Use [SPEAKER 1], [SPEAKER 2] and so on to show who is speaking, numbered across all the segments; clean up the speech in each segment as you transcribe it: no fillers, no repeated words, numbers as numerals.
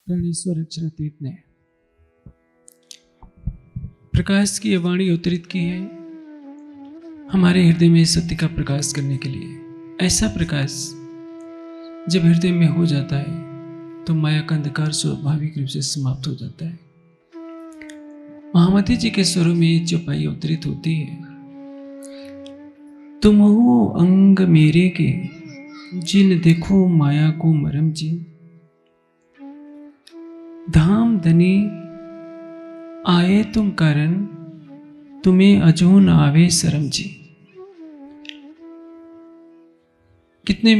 [SPEAKER 1] प्राणेश्वर अक्षरातीत ने प्रकाश की यह वाणी अवतरित की है हमारे हृदय में सत्य का प्रकाश करने के लिए। ऐसा प्रकाश जब हृदय में हो जाता है तो माया का अंधकार स्वाभाविक रूप से समाप्त हो जाता है। महामती जी के स्वरों में चौपाई अवतरित होती है। तुम हो अंग मेरे के जिन देखो माया को मरम जी, धाम धनी आए तुम कारण तुम्हें अजो न आवे शरम जी। कितने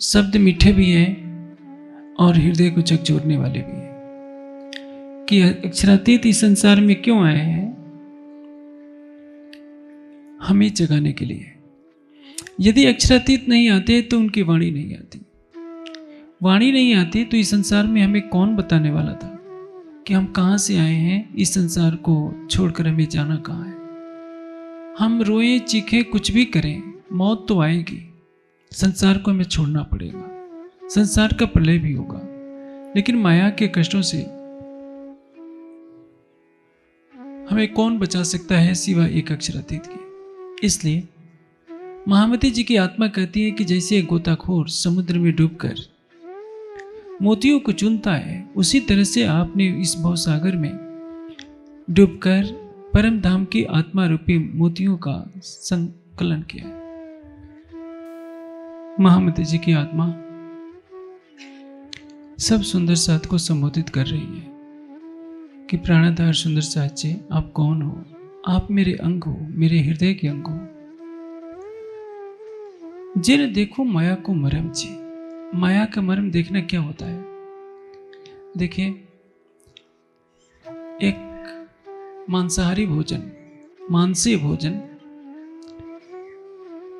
[SPEAKER 1] शब्द मीठे भी हैं और हृदय को झकझोरने वाले भी हैं कि अक्षरातीत इस संसार में क्यों आए हैं, हमें जगाने के लिए। यदि अक्षरातीत नहीं आते तो उनकी वाणी नहीं आती। वाणी नहीं आती तो इस संसार में हमें कौन बताने वाला था कि हम कहां से आए हैं, इस संसार को छोड़कर हमें जाना कहां है। हम रोए चीखें कुछ भी करें, मौत तो आएगी। संसार को हमें छोड़ना पड़ेगा, संसार का प्रलय भी होगा, लेकिन माया के कष्टों से हमें कौन बचा सकता है सिवाय एक अक्षरातीत के। इसलिए महामती जी की आत्मा कहती है कि जैसे एक गोताखोर समुद्र में डूबकर मोतियों को चुनता है, उसी तरह से आपने इस भवसागर में डूबकर परम धाम की आत्मा रूपी मोतियों का संकलन किया है। महामती जी की आत्मा सब सुंदर साथ को संबोधित कर रही है कि प्राणाधार सुंदर साथ जी, आप कौन हो? आप मेरे अंग हो, मेरे हृदय के अंग हो। जिन देखो माया को मरम जी। माया का मर्म देखना क्या होता है? देखिए, एक मांसाहारी भोजन, मांसीय भोजन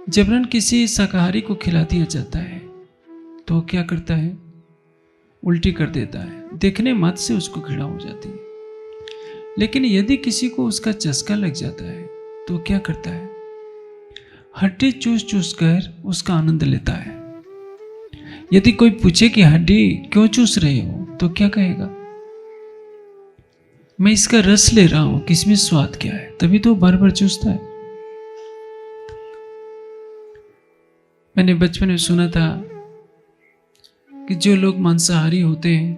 [SPEAKER 1] जबरन किसी शाकाहारी को खिला दिया जाता है तो क्या करता है? उल्टी कर देता है। देखने मात्र से उसको घृणा हो जाती है। लेकिन यदि किसी को उसका चस्का लग जाता है तो क्या करता है? हड्डी चूस चूस कर उसका आनंद लेता है। यदि कोई पूछे कि हड्डी क्यों चूस रहे हो तो क्या कहेगा? मैं इसका रस ले रहा हूं, किसमें स्वाद क्या है, तभी तो बार बार चूसता है। मैंने बचपन में सुना था कि जो लोग मांसाहारी होते हैं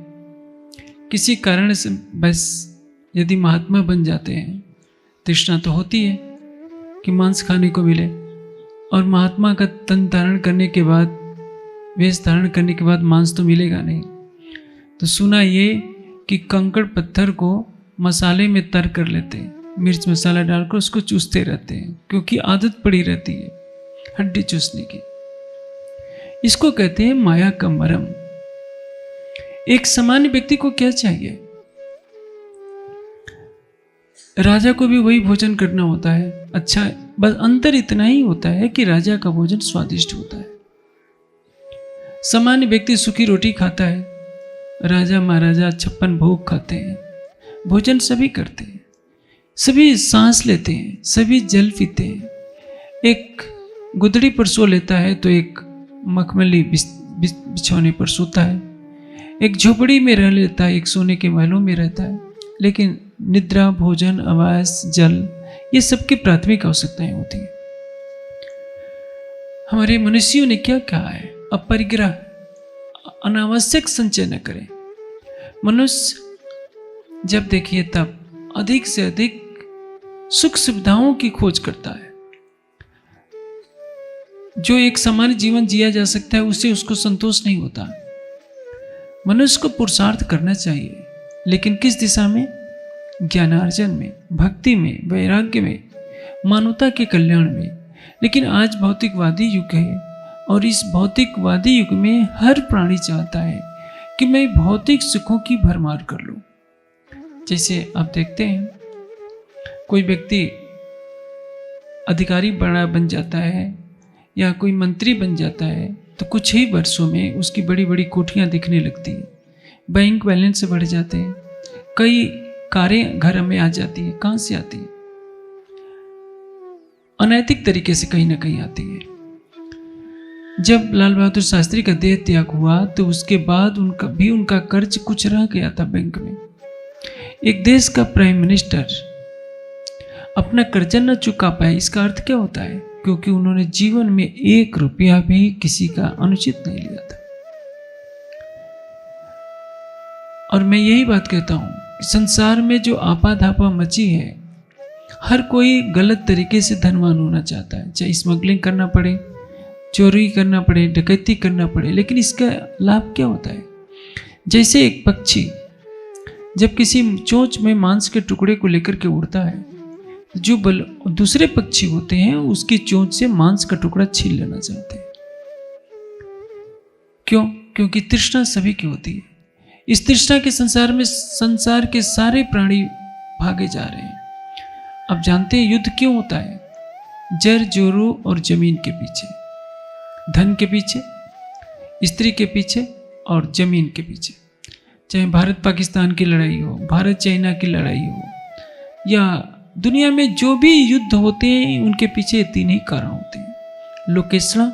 [SPEAKER 1] किसी कारण से बस यदि महात्मा बन जाते हैं, तृष्णा तो होती है कि मांस खाने को मिले, और महात्मा का तन धारण करने के बाद, वेश धारण करने के बाद मांस तो मिलेगा नहीं। तो सुना ये कि कंकड़ पत्थर को मसाले में तर कर लेते हैं, मिर्च मसाला डालकर उसको चूसते रहते हैं, क्योंकि आदत पड़ी रहती है हड्डी चूसने की। इसको कहते हैं माया का मरम। एक सामान्य व्यक्ति को क्या चाहिए? राजा को भी वही भोजन करना होता है। अच्छा, बस अंतर इतना ही होता है कि राजा का भोजन स्वादिष्ट होता है। सामान्य व्यक्ति सूखी रोटी खाता है, राजा महाराजा 56 भोग खाते हैं। भोजन सभी करते हैं, सभी सांस लेते हैं, सभी जल पीते हैं। एक गुदड़ी पर सो लेता है तो एक मखमली बिछौने पर सोता है। एक झोपड़ी में रह लेता है, एक सोने के महलों में रहता है। लेकिन निद्रा, भोजन, आवास, जल, ये सबकी प्राथमिक आवश्यकताएं होती हैं। हमारे मनुष्यों ने क्या कहा है? अपरिग्रह, अनावश्यक संचय न करें। मनुष्य जब देखिए तब अधिक से अधिक सुख सुविधाओं की खोज करता है। जो एक सामान्य जीवन जिया जा सकता है उससे उसको संतोष नहीं होता। मनुष्य को पुरुषार्थ करना चाहिए, लेकिन किस दिशा में? ज्ञानार्जन में, भक्ति में, वैराग्य में, मानवता के कल्याण में। लेकिन आज भौतिकवादी युग है, और इस भौतिकवादी युग में हर प्राणी चाहता है कि मैं भौतिक सुखों की भरमार कर लूं। जैसे आप देखते हैं, कोई व्यक्ति अधिकारी बन जाता है या कोई मंत्री बन जाता है तो कुछ ही वर्षों में उसकी बड़ी बड़ी कोठियां दिखने लगती है, बैंक बैलेंस बढ़ जाते हैं, कई कारें घर में आ जाती है। कहां से आती है? अनैतिक तरीके से कहीं ना कहीं आती है। जब लाल बहादुर शास्त्री का देह त्याग हुआ तो उसके बाद उनका कर्ज कुछ रह गया था बैंक में। एक देश का प्राइम मिनिस्टर अपना कर्जा न चुका पाए, इसका अर्थ क्या होता है? क्योंकि उन्होंने जीवन में 1 रुपया भी किसी का अनुचित नहीं लिया था। और मैं यही बात कहता हूं कि संसार में जो आपाधापा मची है, हर कोई गलत तरीके से धनवान होना चाहता है, चाहे स्मगलिंग करना पड़े, चोरी करना पड़े, डकैती करना पड़े, लेकिन इसका लाभ क्या होता है? जैसे एक पक्षी जब किसी चोंच में मांस के टुकड़े को लेकर के उड़ता है, जो दूसरे पक्षी होते हैं उसकी चोंच से मांस का टुकड़ा छीन लेना चाहते हैं। क्यों? क्योंकि तृष्णा सभी की होती है। इस तृष्णा के संसार में संसार के सारे प्राणी भागे जा रहे हैं। अब जानते हैं युद्ध क्यों होता है? जर जोरों और जमीन के पीछे, धन के पीछे, स्त्री के पीछे और जमीन के पीछे। चाहे भारत पाकिस्तान की लड़ाई हो, भारत चाइना की लड़ाई हो, या दुनिया में जो भी युद्ध होते हैं, उनके पीछे 3 ही कारण होते हैं। लोकेशणा,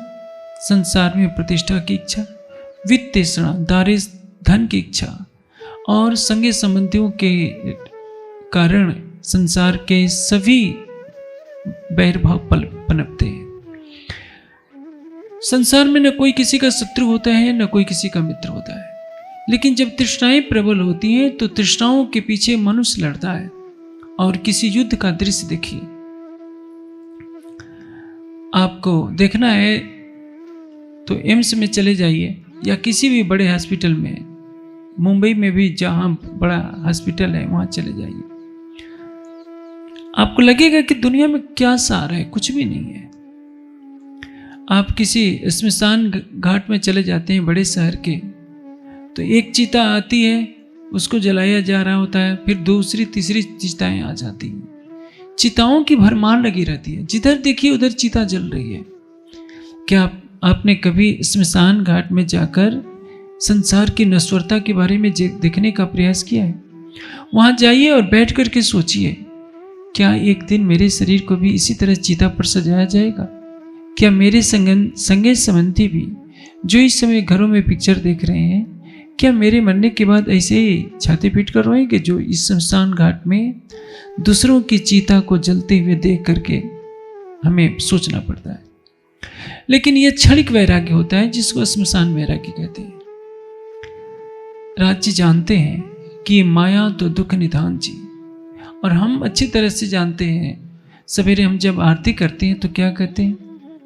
[SPEAKER 1] संसार में प्रतिष्ठा की इच्छा, वित्तेषणा, दारिश धन की इच्छा, और संगे संबंधियों के कारण संसार के सभी बैरभाव पनपते हैं। संसार में न कोई किसी का शत्रु होता है, न कोई किसी का मित्र होता है। लेकिन जब तृष्णाएं प्रबल होती हैं तो तृष्णाओं के पीछे मनुष्य लड़ता है। और किसी युद्ध का दृश्य देखिए, आपको देखना है तो एम्स में चले जाइए या किसी भी बड़े हॉस्पिटल में, मुंबई में भी जहां बड़ा हॉस्पिटल है वहां चले जाइए, आपको लगेगा कि दुनिया में क्या सार है, कुछ भी नहीं है। आप किसी श्मशान घाट में चले जाते हैं बड़े शहर के, तो एक चीता आती है, उसको जलाया जा रहा होता है, फिर दूसरी तीसरी चिताएं आ जाती हैं। चिताओं की भरमार लगी रहती है, जिधर देखिए उधर चिता जल रही है। क्या आपने कभी श्मशान घाट में जाकर संसार की नश्वरता के बारे में देखने का प्रयास किया है? वहां जाइए और बैठ कर के सोचिए, क्या एक दिन मेरे शरीर को भी इसी तरह चिता पर सजाया जाएगा? क्या मेरे संगे संबंधी भी जो इस समय घरों में पिक्चर देख रहे हैं, क्या मेरे मरने के बाद ऐसे ही छाती पीट कर रोएंगे जो इस शमशान घाट में दूसरों की चिता को जलते हुए देख करके हमें सोचना पड़ता है। लेकिन यह क्षणिक वैराग्य होता है जिसको शमशान वैराग्य कहते हैं। राज जी जानते हैं कि माया तो दुख निधान जी, और हम अच्छी तरह से जानते हैं। सवेरे हम जब आरती करते हैं तो क्या कहते हैं?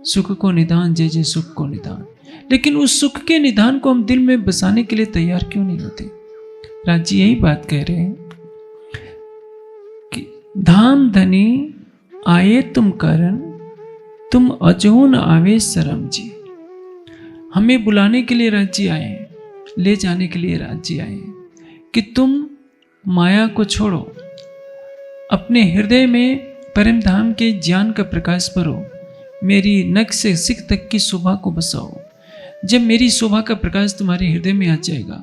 [SPEAKER 1] सुख को निधान जय जय सुख को निधान। लेकिन उस सुख के निधान को हम दिल में बसाने के लिए तैयार क्यों नहीं होते? राज जी यही बात कह रहे हैं कि धाम धनी आए तुम करन, तुम अजोन आवे शरम जी। हमें बुलाने के लिए राज जी आए हैं, ले जाने के लिए राज जी आए हैं कि तुम माया को छोड़ो, अपने हृदय में परम धाम के ज्ञान का प्रकाश भरो, मेरी नख से सिख तक की शोभा को बसाओ। जब मेरी शोभा का प्रकाश तुम्हारे हृदय में आ जाएगा,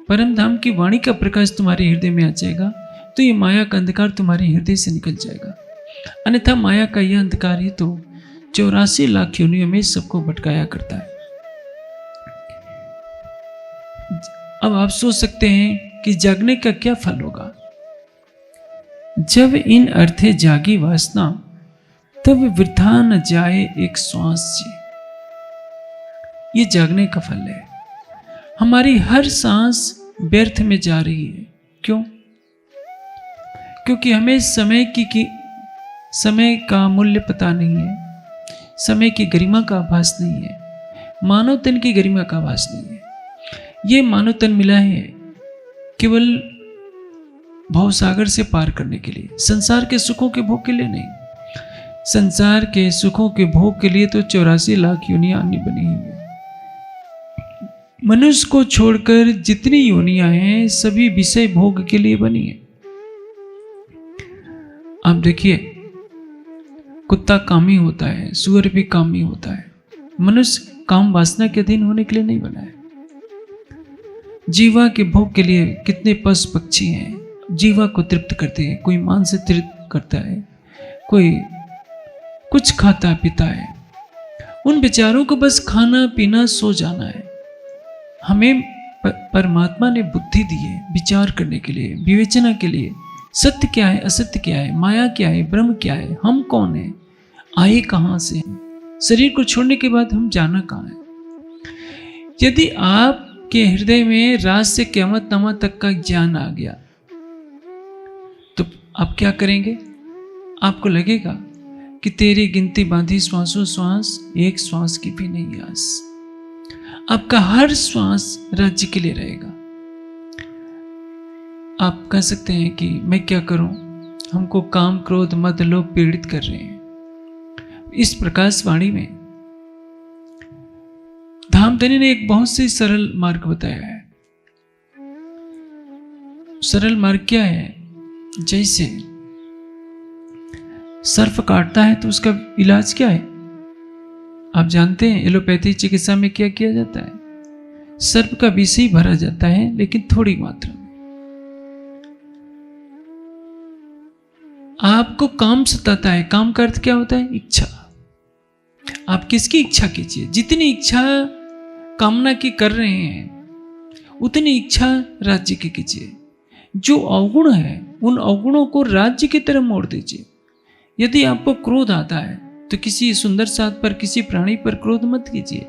[SPEAKER 1] परम धाम की वाणी का प्रकाश तुम्हारे हृदय में आ जाएगा, तो ये माया का अंधकार तुम्हारे हृदय से निकल जाएगा। अन्यथा माया का यह अंधकार ही तो 84 लाख योनियों में सबको भटकाया करता है। अब आप सोच सकते हैं कि जागने का क्या फल होगा? जब इन अर्थे जागी वासना, तब वृथा न जाए एक श्वास जी। ये जागने का फल है। हमारी हर सांस व्यर्थ में जा रही है। क्यों? क्योंकि हमें समय का मूल्य पता नहीं है, समय की गरिमा का आभास नहीं है, मानव तन की गरिमा का आभास नहीं है। ये मानव तन मिला है केवल भवसागर से पार करने के लिए, संसार के सुखों के भोग के लिए नहीं। संसार के सुखों के भोग के लिए तो 84 लाख योनियां अन्य बनी हुई है। मनुष्य को छोड़कर जितनी योनियां हैं सभी विषय भोग के लिए बनी है। आप देखिए, कुत्ता कामी होता है, सूअर भी कामी होता है। मनुष्य काम वासना के अधीन होने के लिए नहीं बना है। जीवा के भोग के लिए कितने पशु पक्षी हैं, जीवा को तृप्त करते हैं। कोई मान से तृप्त करता है, कोई कुछ खाता पीता है, उन बेचारों को बस खाना पीना सो जाना है। हमें परमात्मा ने बुद्धि दी है विचार करने के लिए, विवेचना के लिए। सत्य क्या है, असत्य क्या है, माया क्या है, ब्रह्म क्या है, हम कौन है, आए कहां से हैं, शरीर को छोड़ने के बाद हम जाना कहां है। यदि आपके हृदय में राज से क़यामत नामा तक का ज्ञान आ गया तो आप क्या करेंगे? आपको लगेगा कि तेरी गिनती बांधी श्वासों श्वास, एक श्वास की भी नहीं आस। आपका हर श्वास राज्य के लिए रहेगा। आप कह सकते हैं कि मैं क्या करूं, हमको काम क्रोध मद लोभ पीड़ित कर रहे हैं। इस प्रकाशवाणी में धामधनी ने एक बहुत से सरल मार्ग बताया है। सरल मार्ग क्या है? जैसे सर्प काटता है तो उसका इलाज क्या है? आप जानते हैं एलोपैथी चिकित्सा में क्या किया जाता है? सर्प का विष ही भरा जाता है, लेकिन थोड़ी मात्रा में। आपको काम सताता है, काम का अर्थ क्या होता है? इच्छा। आप किसकी इच्छा कीजिए, जितनी इच्छा कामना की कर रहे हैं उतनी इच्छा राज्य की कीजिए। जो अवगुण है उन अवगुणों को राज्य की तरफ मोड़ दीजिए। यदि आपको क्रोध आता है तो किसी सुंदर साथ पर, किसी प्राणी पर क्रोध मत कीजिए।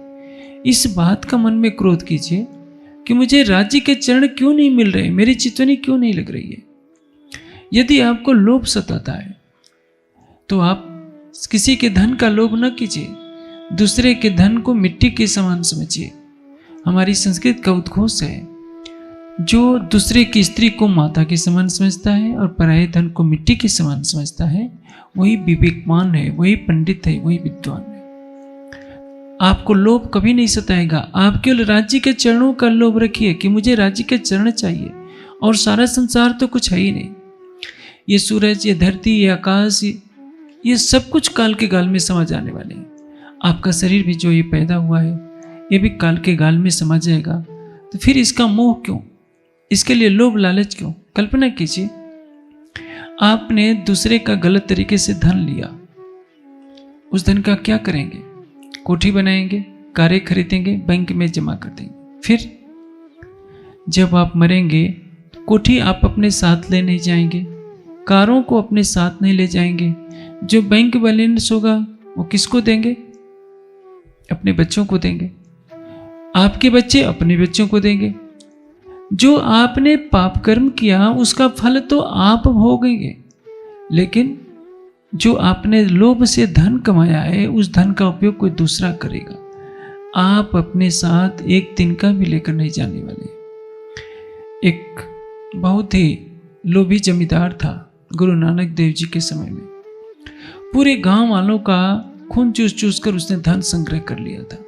[SPEAKER 1] इस बात का मन में क्रोध कीजिए कि मुझे राज्य के चरण क्यों नहीं मिल रहे, मेरी चितवनी क्यों नहीं लग रही है। यदि आपको लोभ सताता है तो आप किसी के धन का लोभ न कीजिए, दूसरे के धन को मिट्टी के समान समझिए। हमारी संस्कृत का उद्घोष है, जो दूसरे की स्त्री को माता के समान समझता है और पराये धन को मिट्टी के समान समझता है, वही विवेकवान है, वही पंडित है, वही विद्वान है। आपको लोभ कभी नहीं सताएगा। आप केवल राज्य के चरणों का लोभ रखिए कि मुझे राज्य के चरण चाहिए, और सारा संसार तो कुछ है ही नहीं। ये सूरज, ये धरती, ये आकाश, ये सब कुछ काल के गाल में समा जाने वाले हैं। आपका शरीर भी जो ये पैदा हुआ है ये भी काल के गाल में समा जाएगा। तो फिर इसका मोह क्यों, इसके लिए लोभ लालच क्यों? कल्पना कीजिए, आपने दूसरे का गलत तरीके से धन लिया, उस धन का क्या करेंगे? कोठी बनाएंगे, कारें खरीदेंगे, बैंक में जमा कर देंगे। फिर जब आप मरेंगे कोठी आप अपने साथ ले नहीं जाएंगे, कारों को अपने साथ नहीं ले जाएंगे। जो बैंक बैलेंस होगा वो किसको देंगे? अपने बच्चों को देंगे। आपके बच्चे अपने बच्चों को देंगे। जो आपने पाप कर्म किया उसका फल तो आप भोगेंगे, लेकिन जो आपने लोभ से धन कमाया है उस धन का उपयोग कोई दूसरा करेगा। आप अपने साथ एक दिन का भी लेकर नहीं जाने वाले। एक बहुत ही लोभी जमींदार था गुरु नानक देव जी के समय में। पूरे गांव वालों का खून चूस चूस कर उसने धन संग्रह कर लिया था।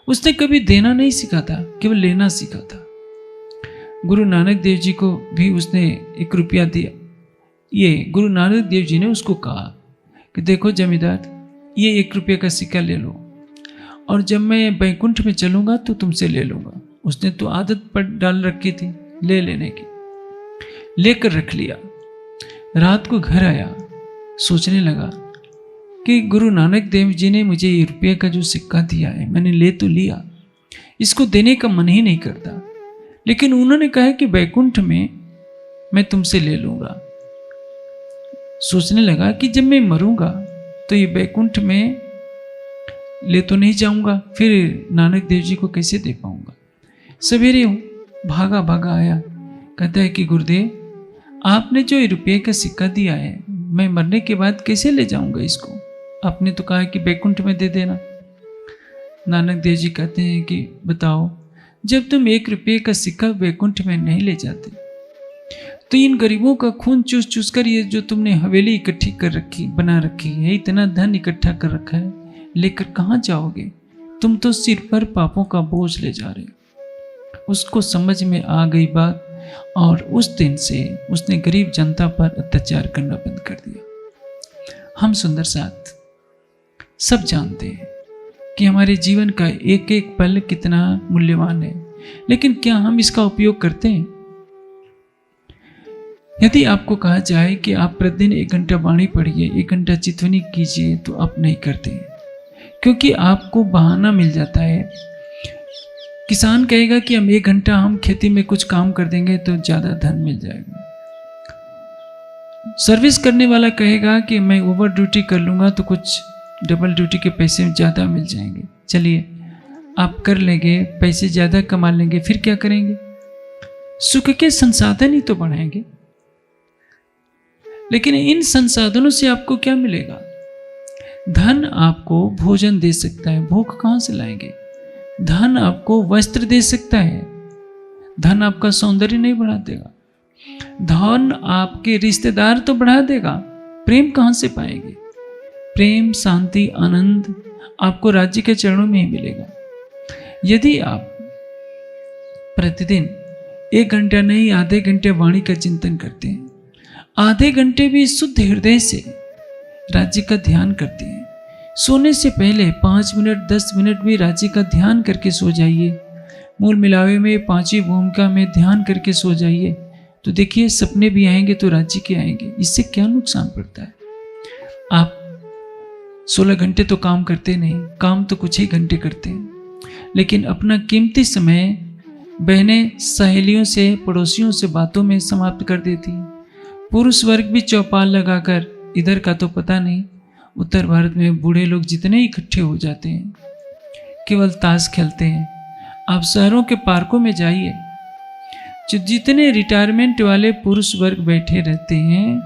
[SPEAKER 1] उसने कभी देना नहीं सीखा था, केवल लेना सीखा था। गुरु नानक देव जी को भी उसने 1 रुपया दिया। ये गुरु नानक देव जी ने उसको कहा कि देखो जमींदार, ये 1 रुपये का सिक्का ले लो, और जब मैं बैकुंठ में चलूंगा तो तुमसे ले लूंगा। उसने तो आदत पर डाल रखी थी ले लेने की, लेकर रख लिया। रात को घर आया, सोचने लगा कि गुरु नानक देव जी ने मुझे 1 रुपये का जो सिक्का दिया है मैंने ले तो लिया, इसको देने का मन ही नहीं करता, लेकिन उन्होंने कहा कि बैकुंठ में मैं तुमसे ले लूंगा। सोचने लगा कि जब मैं मरूंगा तो ये बैकुंठ में ले तो नहीं जाऊंगा, फिर नानक देव जी को कैसे दे पाऊंगा। सवेरे भागा भागा आया, कहता है कि गुरुदेव आपने जो 1 रुपये का सिक्का दिया है मैं मरने के बाद कैसे ले जाऊंगा इसको? आपने तो कहा कि बैकुंठ में दे देना। नानक देव जी कहते हैं कि बताओ, जब तुम 1 रुपये का सिक्का बैकुंठ में नहीं ले जाते तो इन गरीबों का खून चूस चूस कर ये जो तुमने हवेली इकट्ठी कर रखी, बना रखी है, इतना धन इकट्ठा कर रखा है, लेकर कहाँ जाओगे? तुम तो सिर पर पापों का बोझ ले जा रहे हो। उसको समझ में आ गई बात, और उस दिन से उसने गरीब जनता पर अत्याचार करना बंद कर दिया। हम सुंदर साथ सब जानते हैं कि हमारे जीवन का एक एक पल कितना मूल्यवान है, लेकिन क्या हम इसका उपयोग करते हैं? यदि आपको कहा जाए कि आप प्रतिदिन 1 घंटा वाणी पढ़िए, 1 घंटा चितवनी कीजिए, तो आप नहीं करते हैं, क्योंकि आपको बहाना मिल जाता है। किसान कहेगा कि हम 1 घंटा हम खेती में कुछ काम कर देंगे तो ज़्यादा धन मिल जाएगा। सर्विस करने वाला कहेगा कि मैं ओवर ड्यूटी कर लूँगा तो कुछ डबल ड्यूटी के पैसे ज़्यादा मिल जाएंगे। चलिए आप कर लेंगे, पैसे ज़्यादा कमा लेंगे, फिर क्या करेंगे? सुख के संसाधन ही तो बढ़ाएंगे। लेकिन इन संसाधनों से आपको क्या मिलेगा? धन आपको भोजन दे सकता है, भूख कहाँ से लाएंगे? धन आपको वस्त्र दे सकता है, धन आपका सौंदर्य नहीं बढ़ा देगा। धन आपके रिश्तेदार तो बढ़ा देगा, प्रेम कहाँ से पाएंगे? प्रेम, शांति, आनंद आपको राज्य के चरणों में ही मिलेगा। यदि आप प्रतिदिन 1 घंटा नहीं, आधे घंटे वाणी का चिंतन करते हैं, आधे घंटे भी शुद्ध हृदय से राज्य का ध्यान करते हैं, सोने से पहले 5 मिनट 10 मिनट भी राज्य का ध्यान करके सो जाइए, मूल मिलावे में 5वीं भूमिका में ध्यान करके सो जाइए, तो देखिए सपने भी आएंगे तो राज्य के आएंगे। इससे क्या नुकसान पड़ता है? आप 16 घंटे तो काम करते नहीं, काम तो कुछ ही घंटे करते हैं, लेकिन अपना कीमती समय बहनें सहेलियों से, पड़ोसियों से बातों में समाप्त कर देती हैं। पुरुष वर्ग भी चौपाल लगाकर, इधर का तो पता नहीं, उत्तर भारत में बूढ़े लोग जितने इकट्ठे हो जाते हैं, केवल ताश खेलते हैं। आप शहरों के पार्कों में जाइए, जो जितने रिटायरमेंट वाले पुरुष वर्ग बैठे रहते हैं,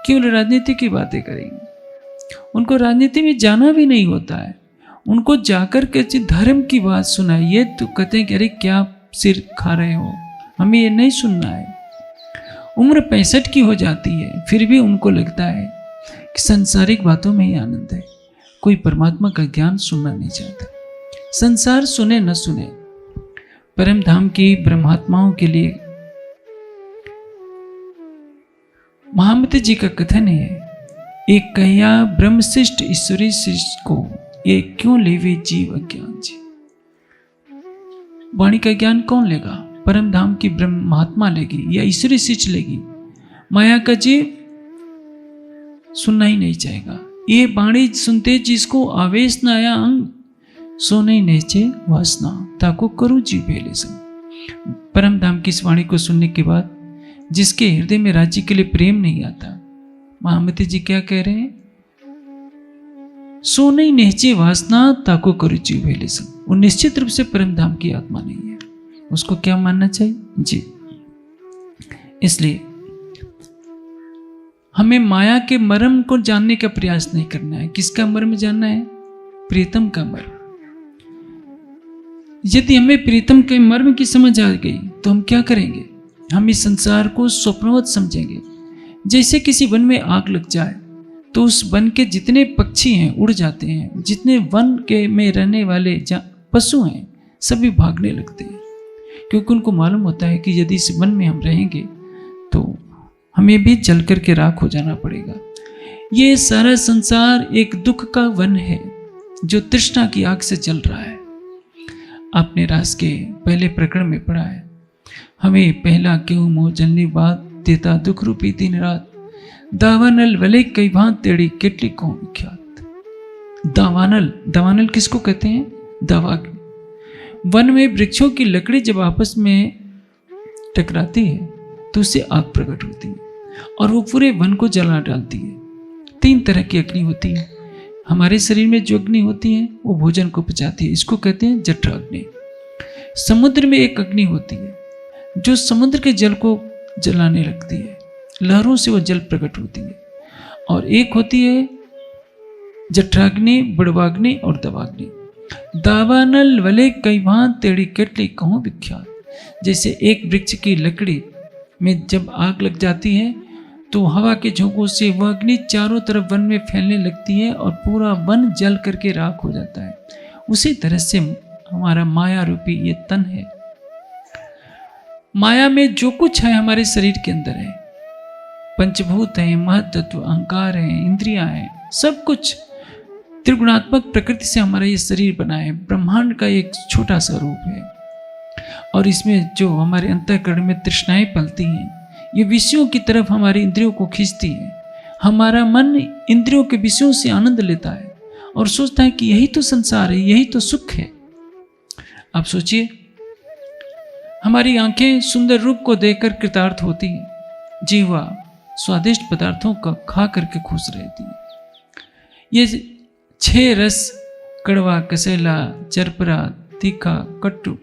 [SPEAKER 1] केवल राजनीति की बातें करेंगे। उनको राजनीति में जाना भी नहीं होता है। उनको जाकर के धर्म की बात सुनाइए तो कहते हैं कि अरे क्या सिर खा रहे हो, हमें ये नहीं सुनना है। उम्र 65 की हो जाती है, फिर भी उनको लगता है कि संसारिक बातों में ही आनंद है, कोई परमात्मा का ज्ञान सुनना नहीं चाहता। संसार सुने न सुने, परम धाम की ब्रह्मात्माओं के लिए महामती जी का कथन है, एक कहिया ब्रह्मशिष्ट ईश्वरी शिष्ट को, ये क्यों लेवे जीव अज्ञान जी। वाणी का ज्ञान कौन लेगा? परम धाम की ब्रह्म महात्मा लेगी या ईश्वरी शिष्ट लेगी? माया का जीव सुनना ही नहीं चाहेगा। ये वाणी सुनते जिसको आवेश न आया अंग, सो नहीं नेचे वासना, ताको करूं जीव पहले संग। परम धाम की इस वाणी को सुनने के बाद जिसके हृदय में राज्य के लिए प्रेम नहीं आता, महामती जी क्या कह रहे हैं? सो नहीं नेचे वासना, ताको करूं जीव पहले संग। वो निश्चित रूप से परम धाम की आत्मा नहीं है, उसको क्या मानना चाहिए जी। इसलिए हमें माया के मर्म को जानने का प्रयास नहीं करना है। किसका मर्म जानना है? प्रीतम का मर्म। यदि हमें प्रीतम के मर्म की समझ आ गई तो हम क्या करेंगे? हम इस संसार को स्वप्नवत समझेंगे। जैसे किसी वन में आग लग जाए तो उस वन के जितने पक्षी हैं उड़ जाते हैं, जितने वन के में रहने वाले पशु हैं सभी भागने लगते हैं, क्योंकि उनको मालूम होता है कि यदि इस वन में हम रहेंगे तो हमें भी जल करके राख हो जाना पड़ेगा। ये सारा संसार एक दुख का वन है जो तृष्णा की आग से जल रहा है। आपने रास के पहले प्रकरण में पढ़ा है, हमें पहला क्यों मोह जलनी बात देता दुख रूपी दिन रात, दावानल वले कई भांत तेड़ी केटली को विख्यात। दावानल, दावानल किसको कहते हैं? दवा। वन में वृक्षों की लकड़ी जब आपस में टकराती है तो उससे आग प्रकट होती है और वो पूरे वन को जला डालती है। 3 तरह की अग्नि होती है। हमारे शरीर में जो अग्नि होती है वो भोजन को पचाती है, इसको कहते हैं जठर अग्नि। समुद्र में एक अग्नि होती है जो समुद्र के जल को जलाने लगती है, लहरों से वो जल प्रकट होती है। और एक होती है जठराग्नि, बड़वाग्नि और दवाग्नि। दावानल वले कई भांत तेड़ी केटली कहूँ विख्यात। जैसे एक वृक्ष की लकड़ी में जब आग लग जाती है तो हवा के झोंकों से वह अग्नि चारों तरफ वन में फैलने लगती है और पूरा वन जल करके राख हो जाता है। उसी तरह से हमारा माया रूपी ये तन है। माया में जो कुछ है हमारे शरीर के अंदर है, पंचभूत हैं, महत्त्व, अहंकार है, इंद्रियां हैं, सब कुछ त्रिगुणात्मक प्रकृति से हमारा ये शरीर बना है। ब्रह्मांड का एक छोटा सा रूप है और इसमें जो हमारे अंतःकरण में तृष्णाएं पलती हैं, ये विषयों की तरफ हमारी इंद्रियों को खींचती है। हमारा मन इंद्रियों के विषयों से आनंद लेता है और सोचता है कि यही तो संसार है, यही तो सुख है। आप सोचिए, हमारी आंखें सुंदर रूप को देखकर कृतार्थ होती हैं, जीवा स्वादिष्ट पदार्थों का खा करके खुश रहती है। ये 6 रस, कड़वा, कसेला, चरपरा, तीखा, कट्टू,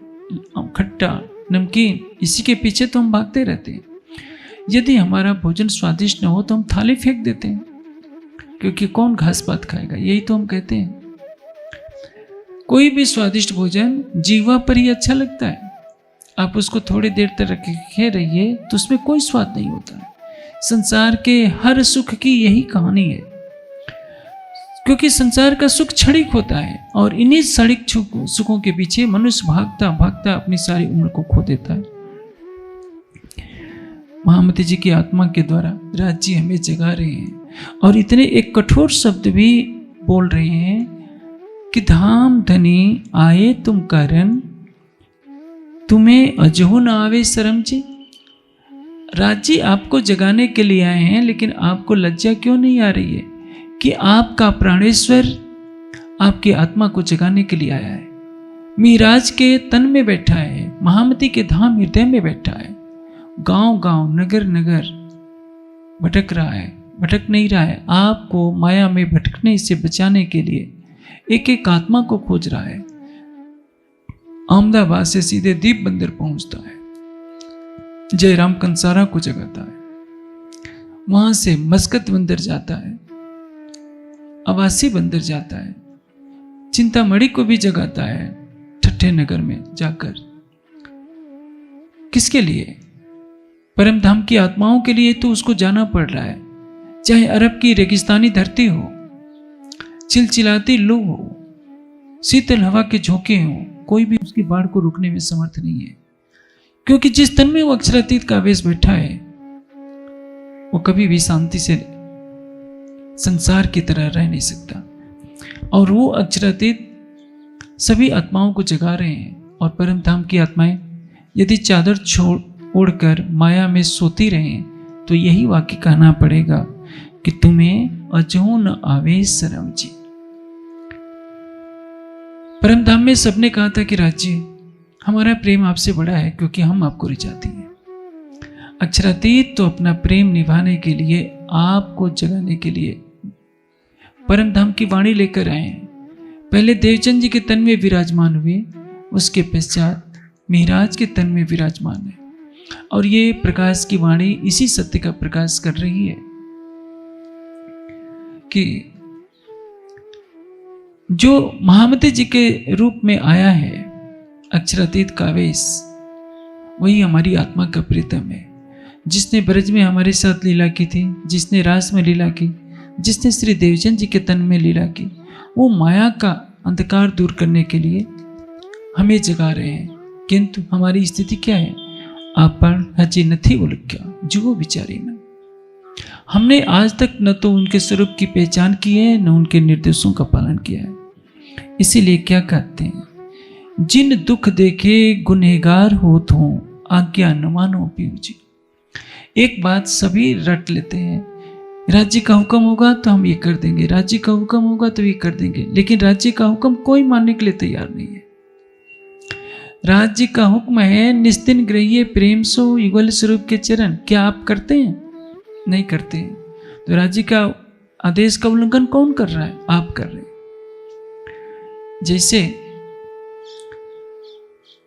[SPEAKER 1] खट्टा, नमकीन, इसी के पीछे तो हम भागते रहते हैं। यदि हमारा भोजन स्वादिष्ट न हो तो हम थाली फेंक देते हैं, क्योंकि कौन घास पात खाएगा, यही तो हम कहते हैं। कोई भी स्वादिष्ट भोजन जीवा पर ही अच्छा लगता है। आप उसको थोड़ी देर तक रखे रहिए तो उसमें कोई स्वाद नहीं होता है। संसार के हर सुख की यही कहानी है, क्योंकि संसार का सुख क्षणिक होता है और इन्हीं क्षणिक सुखों के पीछे मनुष्य भागता भागता अपनी सारी उम्र को खो देता है। महामती जी की आत्मा के द्वारा राज जी हमें जगा रहे हैं और इतने एक कठोर शब्द भी बोल रहे हैं कि धाम धनी आए तुम कारण, तुम्हें अजहु न आवे शर्म जी। राज जी आपको जगाने के लिए आए हैं, लेकिन आपको लज्जा क्यों नहीं आ रही है कि आपका प्राणेश्वर आपकी आत्मा को जगाने के लिए आया है। मिराज के तन में बैठा है, महामती के धाम हृदय में बैठा है, गांव गांव नगर नगर भटक रहा है, भटक नहीं रहा है। आपको माया में भटकने से बचाने के लिए एक एक आत्मा को खोज रहा है। अहमदाबाद से सीधे दीप बंदर पहुंचता है, जयराम कंसारा को जगाता है, वहां से मस्कत बंदर जाता है, अवासी बंदर जाता है, चिंतामणि को भी जगाता है ठट्ठे नगर में जाकर। किसके लिए? परम धाम की आत्माओं के लिए तो उसको जाना पड़ रहा है। चाहे अरब की रेगिस्तानी धरती हो, चिलचिलाती लू हो, शीतल हवा के झोंके हो, कोई भी उसकी बाढ़ को रोकने में समर्थ नहीं है, क्योंकि जिस तन में वो अक्षरातीत का आवेश बैठा है वो कभी भी शांति से संसार की तरह रह नहीं सकता। और वो अक्षरातीत सभी आत्माओं को जगा रहे हैं। और परम धाम की आत्माएं यदि चादर छोड़ ओढ़कर माया में सोती रहें तो यही वाक्य कहना पड़ेगा कि तुम्हें अजहु न आवे शर्म जी। परम धाम में सबने कहा था कि राज्य हमारा प्रेम आपसे बड़ा है, क्योंकि हम आपको रिझाती हैं। अक्षरातीत तो अपना प्रेम निभाने के लिए, आपको जगाने के लिए परम धाम की वाणी लेकर आए हैं। पहले देवचंद जी के तन में विराजमान हुए, उसके पश्चात मिहिराज के तन में विराजमान है। और ये प्रकाश की वाणी इसी सत्य का प्रकाश कर रही है कि जो महामती जी के रूप में आया है अक्षरातीत का आवेश, वही हमारी आत्मा का प्रीतम है, जिसने ब्रज में हमारे साथ लीला की थी, जिसने रास में लीला की, जिसने श्री देवचंद जी के तन में लीला की। वो माया का अंधकार दूर करने के लिए हमें जगा रहे हैं। किंतु हमारी स्थिति क्या है? आप पर हजी नथी उलक्या जुगो विचारी में। हमने आज तक न तो उनके स्वरूप की पहचान की है, न उनके निर्देशों का पालन किया है। इसीलिए क्या कहते हैं, जिन दुख देखे गुनहगार होत हो आज्ञा न मानो पीऊ जी। एक बात सभी रट लेते हैं, राज्य का हुक्म होगा तो हम ये कर देंगे, राज्य का हुक्म होगा तो ये कर देंगे, लेकिन राज्य का हुक्म कोई मानने के लिए तैयार नहीं है। राज्य का हुक्म है निस्तिन ग्रहिए प्रेम सो युगल स्वरूप के चरण। क्या आप करते हैं? नहीं करते हैं। तो राज्य का आदेश का उल्लंघन कौन कर रहा है? आप कर रहे हैं। जैसे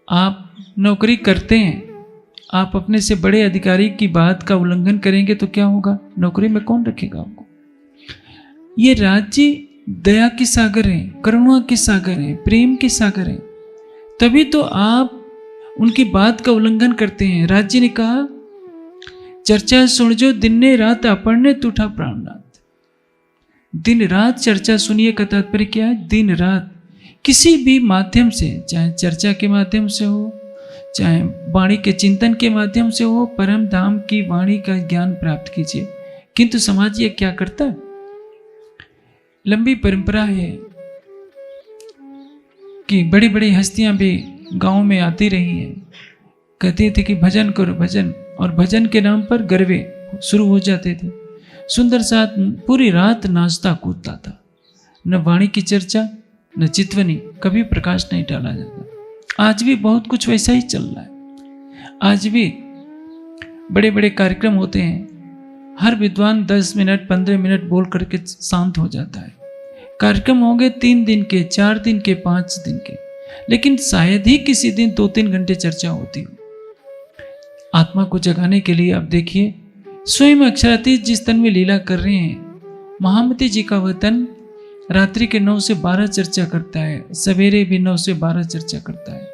[SPEAKER 1] आप नौकरी करते हैं, आप अपने से बड़े अधिकारी की बात का उल्लंघन करेंगे तो क्या होगा? नौकरी में कौन रखेगा आपको? ये राज्य दया के सागर हैं, करुणा के सागर हैं, प्रेम के सागर हैं, तभी तो आप उनकी बात का उल्लंघन करते हैं। राज्य ने कहा चर्चा सुन जो दिन ने रात अपने टूठा प्राणनाथ। दिन रात चर्चा सुनिए का तात्पर्य क्या है? दिन रात किसी भी माध्यम से, चाहे चर्चा के माध्यम से हो, चाहे वाणी के चिंतन के माध्यम से हो, परम धाम की वाणी का ज्ञान प्राप्त कीजिए। किंतु समाज ये क्या करता है? लंबी परंपरा है कि बड़ी बड़ी हस्तियां भी गांव में आती रही हैं, कहती थी कि भजन करो भजन, और भजन के नाम पर गरबे शुरू हो जाते थे। सुंदर साथ पूरी रात नाचता कूदता था, न वाणी की चर्चा, न चितवनी, कभी प्रकाश नहीं डाला जाता। आज भी बहुत कुछ वैसा ही चल रहा है। आज भी बड़े बड़े कार्यक्रम होते हैं, हर विद्वान 10 मिनट 15 मिनट बोल करके शांत हो जाता है। कार्यक्रम होंगे 3 दिन के, 4 दिन के, 5 दिन के, लेकिन शायद ही किसी दिन 2-3 घंटे चर्चा होती हो। आत्मा को जगाने के लिए अब देखिए, स्वयं अक्षरातीत जिस तन में लीला कर रहे हैं, महामती जी का वह तन रात्रि के 9 से 12 चर्चा करता है, सवेरे भी 9 से 12 चर्चा करता है।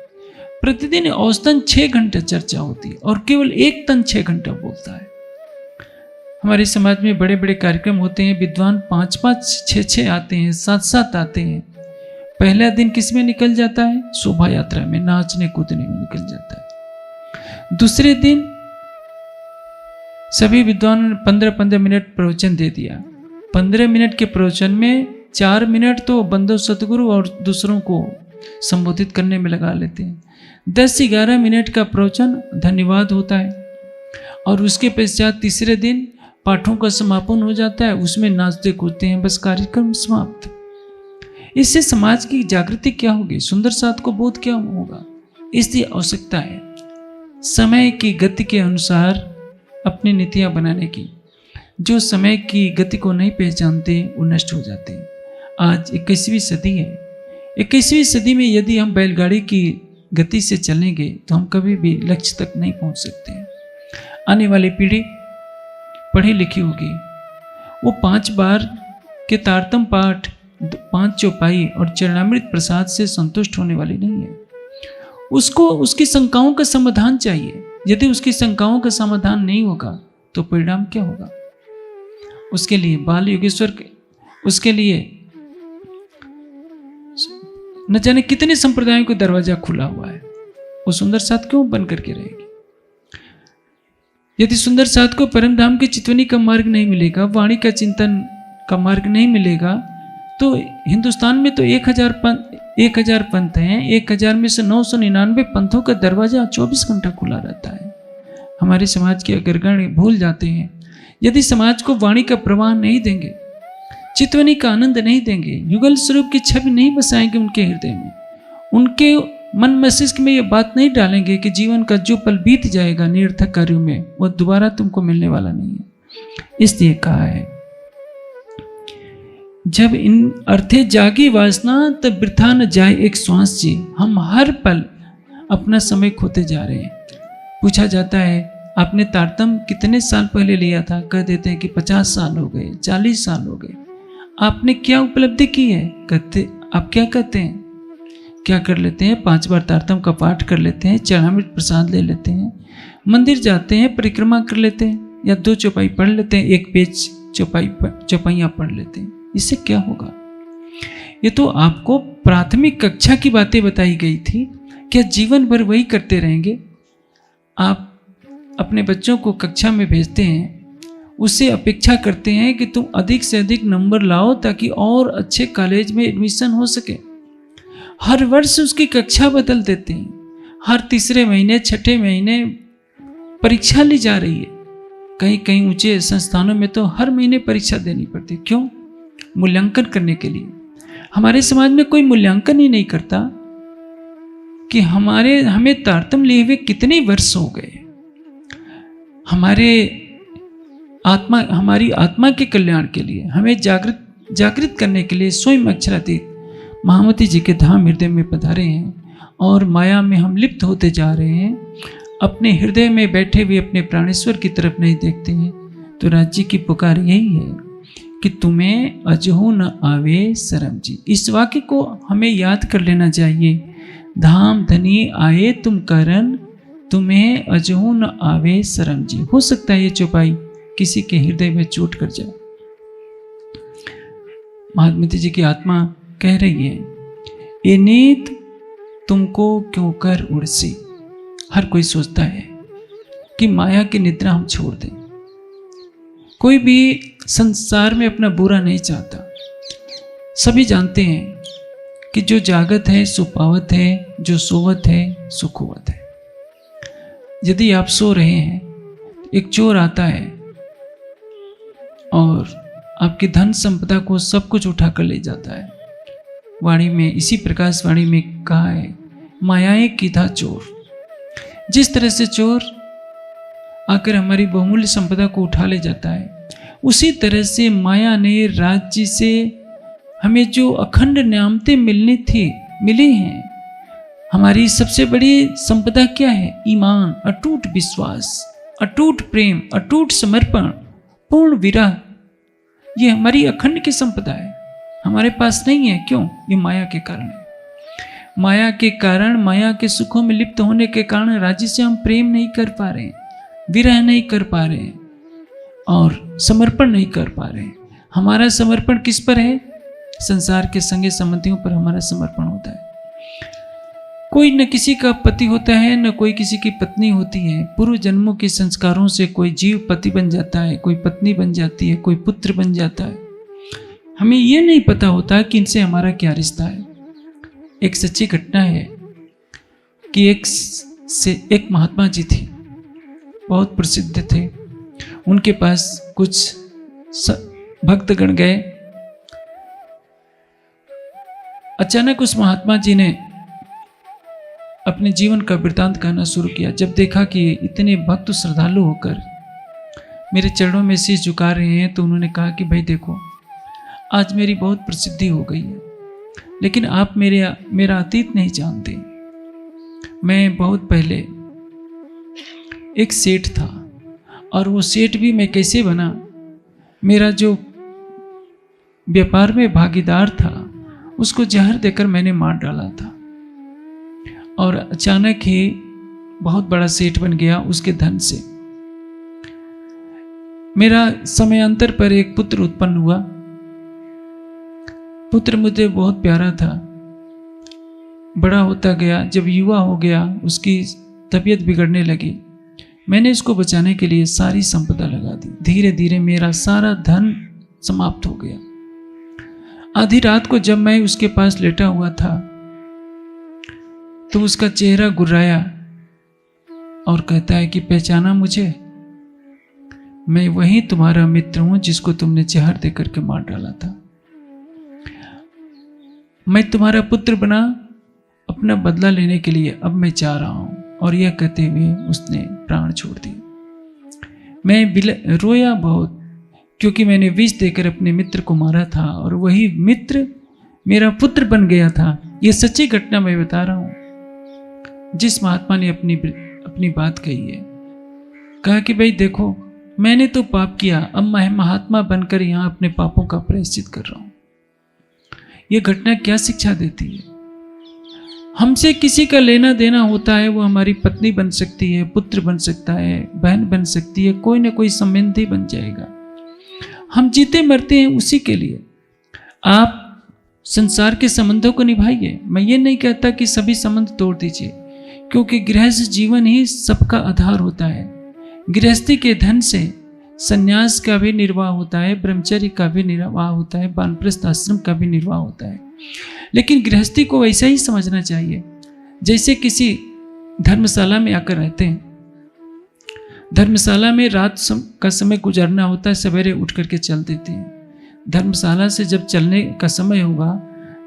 [SPEAKER 1] प्रतिदिन औसतन 6 घंटे चर्चा होती है और केवल एक तन 6 घंटा बोलता है। हमारे समाज में बड़े बड़े कार्यक्रम होते हैं, विद्वान 5-5, 6-6 आते हैं, 7-7 आते हैं। पहला दिन किस में निकल जाता है? शोभा यात्रा में, नाचने कूदने में निकल जाता है। दूसरे दिन सभी विद्वानों ने 15-15 मिनट प्रवचन दे दिया। 15 मिनट के प्रवचन में 4 मिनट तो बंदो सतगुरु और दूसरों को संबोधित करने में लगा लेते हैं। 10-11 मिनट का प्रवचन धन्यवाद होता है और उसके पश्चात तीसरे दिन पाठों का समापन हो जाता है, उसमें नाचते कूदते हैं, बस कार्यक्रम समाप्त। इससे समाज की जागृति क्या होगी? सुंदर साथ को बोध क्या होगा? इसलिए आवश्यकता है समय की गति के अनुसार अपनी नीतियां बनाने की। जो समय की गति को नहीं पहचानते वो नष्ट हो जाते हैं। आज 21वीं सदी है। 21वीं सदी में यदि हम बैलगाड़ी की गति से चलेंगे तो हम कभी भी लक्ष्य तक नहीं पहुंच सकते हैं। आने वाली पीढ़ी पढ़ी लिखी होगी, वो 5 बार के तारतम पाठ, 5 चौपाई और चरणामृत प्रसाद से संतुष्ट होने वाली नहीं है। उसको उसकी शंकाओं का समाधान चाहिए। यदि उसकी शंकाओं का समाधान नहीं होगा तो परिणाम क्या होगा? उसके लिए बाल योगेश्वर, उसके लिए न जाने कितने संप्रदायों का दरवाजा खुला हुआ है। वो सुंदर साथ क्यों बन करके रहेगी? यदि सुंदर साथ को परम धाम की चितवनी का मार्ग नहीं मिलेगा, वाणी का चिंतन का मार्ग नहीं मिलेगा, तो हिंदुस्तान में तो 1000 पंथ हैं। 1000 में से 999 पंथों का दरवाजा 24 घंटा खुला रहता है। हमारे समाज के अग्रगण्य भूल जाते हैं, यदि समाज को वाणी का प्रवाह नहीं देंगे, चितवनी का आनंद नहीं देंगे, युगल स्वरूप की छवि नहीं बसाएंगे उनके हृदय में, उनके मन मस्तिष्क में ये बात नहीं डालेंगे कि जीवन का जो पल बीत जाएगा निरर्थक कार्यों में, वो दोबारा तुमको मिलने वाला नहीं है। इसलिए कहा है, जब इन अर्थे जागी वासना तब वृथा न जाए एक श्वास जी। हम हर पल अपना समय खोते जा रहे हैं। पूछा जाता है, आपने तारतम कितने साल पहले लिया था? कह देते हैं कि 50 साल हो गए, 40 साल हो गए। आपने क्या उपलब्धि की है? कहते आप क्या कहते हैं? क्या कर लेते हैं? 5 बार तारतम का पाठ कर लेते हैं, चरणामृत प्रसाद ले लेते हैं, मंदिर जाते हैं, परिक्रमा कर लेते हैं, या 2 चौपाई पढ़ लेते हैं, 1 पेज चौपाइयाँ पढ़ लेते हैं। इससे क्या होगा? ये तो आपको प्राथमिक कक्षा की बातें बताई गई थी। क्या जीवन भर वही करते रहेंगे? आप अपने बच्चों को कक्षा में भेजते हैं, उससे अपेक्षा करते हैं कि तुम अधिक से अधिक नंबर लाओ ताकि और अच्छे कॉलेज में एडमिशन हो सके। हर वर्ष उसकी कक्षा बदल देते हैं। हर तीसरे महीने, छठे महीने परीक्षा ली जा रही है। कहीं कहीं ऊंचे संस्थानों में तो हर महीने परीक्षा देनी पड़ती है। क्यों? मूल्यांकन करने के लिए। हमारे समाज में कोई मूल्यांकन ही नहीं करता कि हमें तारतम लिए हुए कितने वर्ष हो गए। हमारी आत्मा के कल्याण के लिए, हमें जागृत करने के लिए स्वयं अक्षरातीत महामती जी के धाम हृदय में पधारे हैं और माया में हम लिप्त होते जा रहे हैं। अपने हृदय में बैठे हुए अपने प्राणेश्वर की तरफ नहीं देखते हैं। तो राज्य की पुकार यही है कि तुम्हें अजहू न आवे शरम जी। इस वाक्य को हमें याद कर लेना चाहिए। धाम धनी आए तुम करन, तुम्हें अजहू न आवे शरम जी। हो सकता है ये चौपाई किसी के हृदय में चोट कर जाए। महात्मा जी की आत्मा कह रही है, ये नीत तुमको क्यों कर उड़सी। हर कोई सोचता है कि माया की निद्रा हम छोड़ दें। कोई भी संसार में अपना बुरा नहीं चाहता। सभी जानते हैं कि जो जागत है सुपावत है, जो सोवत है सुखोवत है। यदि आप सो रहे हैं, एक चोर आता है और आपकी धन संपदा को सब कुछ उठा कर ले जाता है। वाणी में, इसी प्रकाश वाणी में कहा है, मायाएं कीधा चोर। जिस तरह से चोर आकर हमारी बहुमूल्य संपदा को उठा ले जाता है, उसी तरह से माया ने राज्य से हमें जो अखंड नियामतें मिली हैं। हमारी सबसे बड़ी संपदा क्या है? ईमान, अटूट विश्वास, अटूट प्रेम, अटूट समर्पण, पूर्ण विरह। ये हमारी अखंड की संपदा है, हमारे पास नहीं है। क्यों? ये माया के कारण है। माया के कारण, माया के सुखों में लिप्त होने के कारण राज्य से हम प्रेम नहीं कर पा रहे, विरह नहीं कर पा रहे और समर्पण नहीं कर पा रहे। हमारा समर्पण किस पर है? संसार के संगे संबंधियों पर हमारा समर्पण होता है। कोई न किसी का पति होता है, न कोई किसी की पत्नी होती है। पूर्व जन्मों के संस्कारों से कोई जीव पति बन जाता है, कोई पत्नी बन जाती है, कोई पुत्र बन जाता है। हमें ये नहीं पता होता कि इनसे हमारा क्या रिश्ता है। एक सच्ची घटना है कि एक महात्मा जी थे, बहुत प्रसिद्ध थे। उनके पास कुछ भक्तगण गए। अचानक उस महात्मा जी ने अपने जीवन का वृत्तांत कहना शुरू किया। जब देखा कि इतने भक्त श्रद्धालु होकर मेरे चरणों में शीश झुका रहे हैं, तो उन्होंने कहा कि भाई देखो, आज मेरी बहुत प्रसिद्धि हो गई है, लेकिन आप मेरा अतीत नहीं जानते। मैं बहुत पहले एक सेठ था, और वो सेठ भी मैं कैसे बना? मेरा जो व्यापार में भागीदार था, उसको जहर देकर मैंने मार डाला था, और अचानक ही बहुत बड़ा सेठ बन गया उसके धन से। मेरा समयांतर पर एक पुत्र उत्पन्न हुआ। पुत्र मुझे बहुत प्यारा था, बड़ा होता गया। जब युवा हो गया, उसकी तबीयत बिगड़ने लगी। मैंने इसको बचाने के लिए सारी संपदा लगा दी। धीरे धीरे मेरा सारा धन समाप्त हो गया। आधी रात को जब मैं उसके पास लेटा हुआ था, तो उसका चेहरा गुर्राया और कहता है कि पहचाना मुझे? मैं वही तुम्हारा मित्र हूं जिसको तुमने जहर दे करके मार डाला था। मैं तुम्हारा पुत्र बना अपना बदला लेने के लिए, अब मैं जा रहा हूं। और यह कहते हुए उसने प्राण छोड़ दिए। मैं रोया बहुत, क्योंकि मैंने विष देकर अपने मित्र को मारा था, और वही मित्र मेरा पुत्र बन गया था। यह सच्ची घटना मैं बता रहा हूं। जिस महात्मा ने अपनी बात कही है, कहा कि भाई देखो, मैंने तो पाप किया, अब मैं महात्मा बनकर यहां अपने पापों का प्रायश्चित कर रहा हूं। यह घटना क्या शिक्षा देती है? हमसे किसी का लेना देना होता है, वो हमारी पत्नी बन सकती है, पुत्र बन सकता है, बहन बन सकती है, कोई ना कोई संबंधी बन जाएगा। हम जीते मरते हैं उसी के लिए। आप संसार के संबंधों को निभाइए। मैं ये नहीं कहता कि सभी संबंध तोड़ दीजिए, क्योंकि गृहस्थ जीवन ही सबका आधार होता है। गृहस्थी के धन से संन्यास का भी निर्वाह होता है, ब्रह्मचर्य का भी निर्वाह होता है, वानप्रस्थ आश्रम का भी निर्वाह होता है। लेकिन गृहस्थी को वैसा ही समझना चाहिए जैसे किसी धर्मशाला में आकर रहते हैं। धर्मशाला में रात का समय गुजारना होता है, सवेरे उठ करके चल देते हैं। धर्मशाला से जब चलने का समय होगा,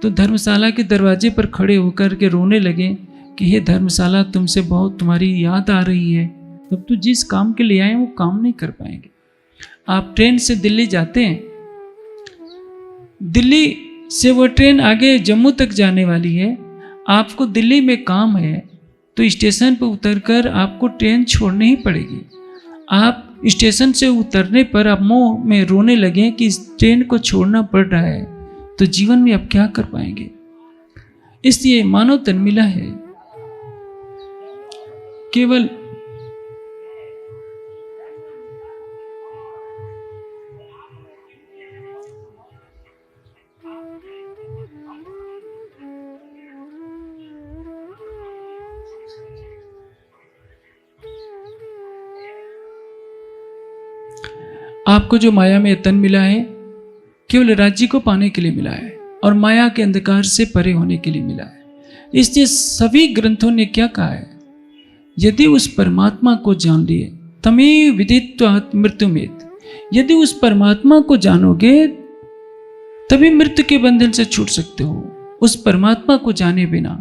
[SPEAKER 1] तो धर्मशाला के दरवाजे पर खड़े होकर के रोने लगे कि हे धर्मशाला, तुमसे बहुत तुम्हारी याद आ रही है। तब तो जिस काम के लिए आए वो काम नहीं कर पाएंगे। आप ट्रेन से दिल्ली जाते हैं, दिल्ली से वो ट्रेन आगे जम्मू तक जाने वाली है। आपको दिल्ली में काम है, तो स्टेशन पर उतरकर आपको ट्रेन छोड़नी ही पड़ेगी। आप स्टेशन से उतरने पर आप मुंह में रोने लगे कि इस ट्रेन को छोड़ना पड़ रहा है, तो जीवन में आप क्या कर पाएंगे? इसलिए मानव तन मिला है, केवल आपको जो माया में तन मिला है, केवल राज्य को पाने के लिए मिला है और माया के अंधकार से परे होने के लिए मिला है। इसलिए सभी ग्रंथों ने क्या कहा है? यदि उस परमात्मा को जान लिए, तमेव विदित्वा मृत्युमेत, यदि उस परमात्मा को जानोगे तभी मृत्यु के बंधन से छूट सकते हो। उस परमात्मा को जाने बिना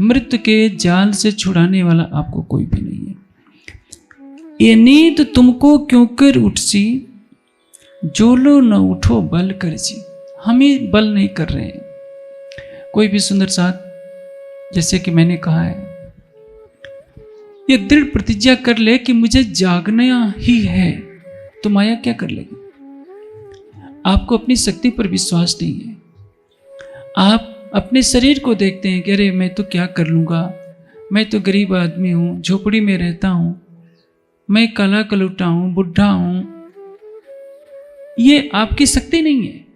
[SPEAKER 1] मृत्यु के जाल से छुड़ाने वाला आपको कोई भी नहीं है। ये नींद तुमको क्यों कर उठसी, जो लो न उठो बल कर जी। हम ही बल नहीं कर रहे हैं। कोई भी सुंदर साथ, जैसे कि मैंने कहा है, ये दृढ़ प्रतिज्ञा कर ले कि मुझे जागना ही है, तो माया क्या कर लेगी? आपको अपनी शक्ति पर विश्वास नहीं है। आप अपने शरीर को देखते हैं कि अरे मैं तो क्या कर लूँगा, मैं तो गरीब आदमी हूँ, झोपड़ी में रहता हूँ, मैं काला कलूटा हूँ, बुढ़ा हूँ। ये आपकी शक्ति नहीं है।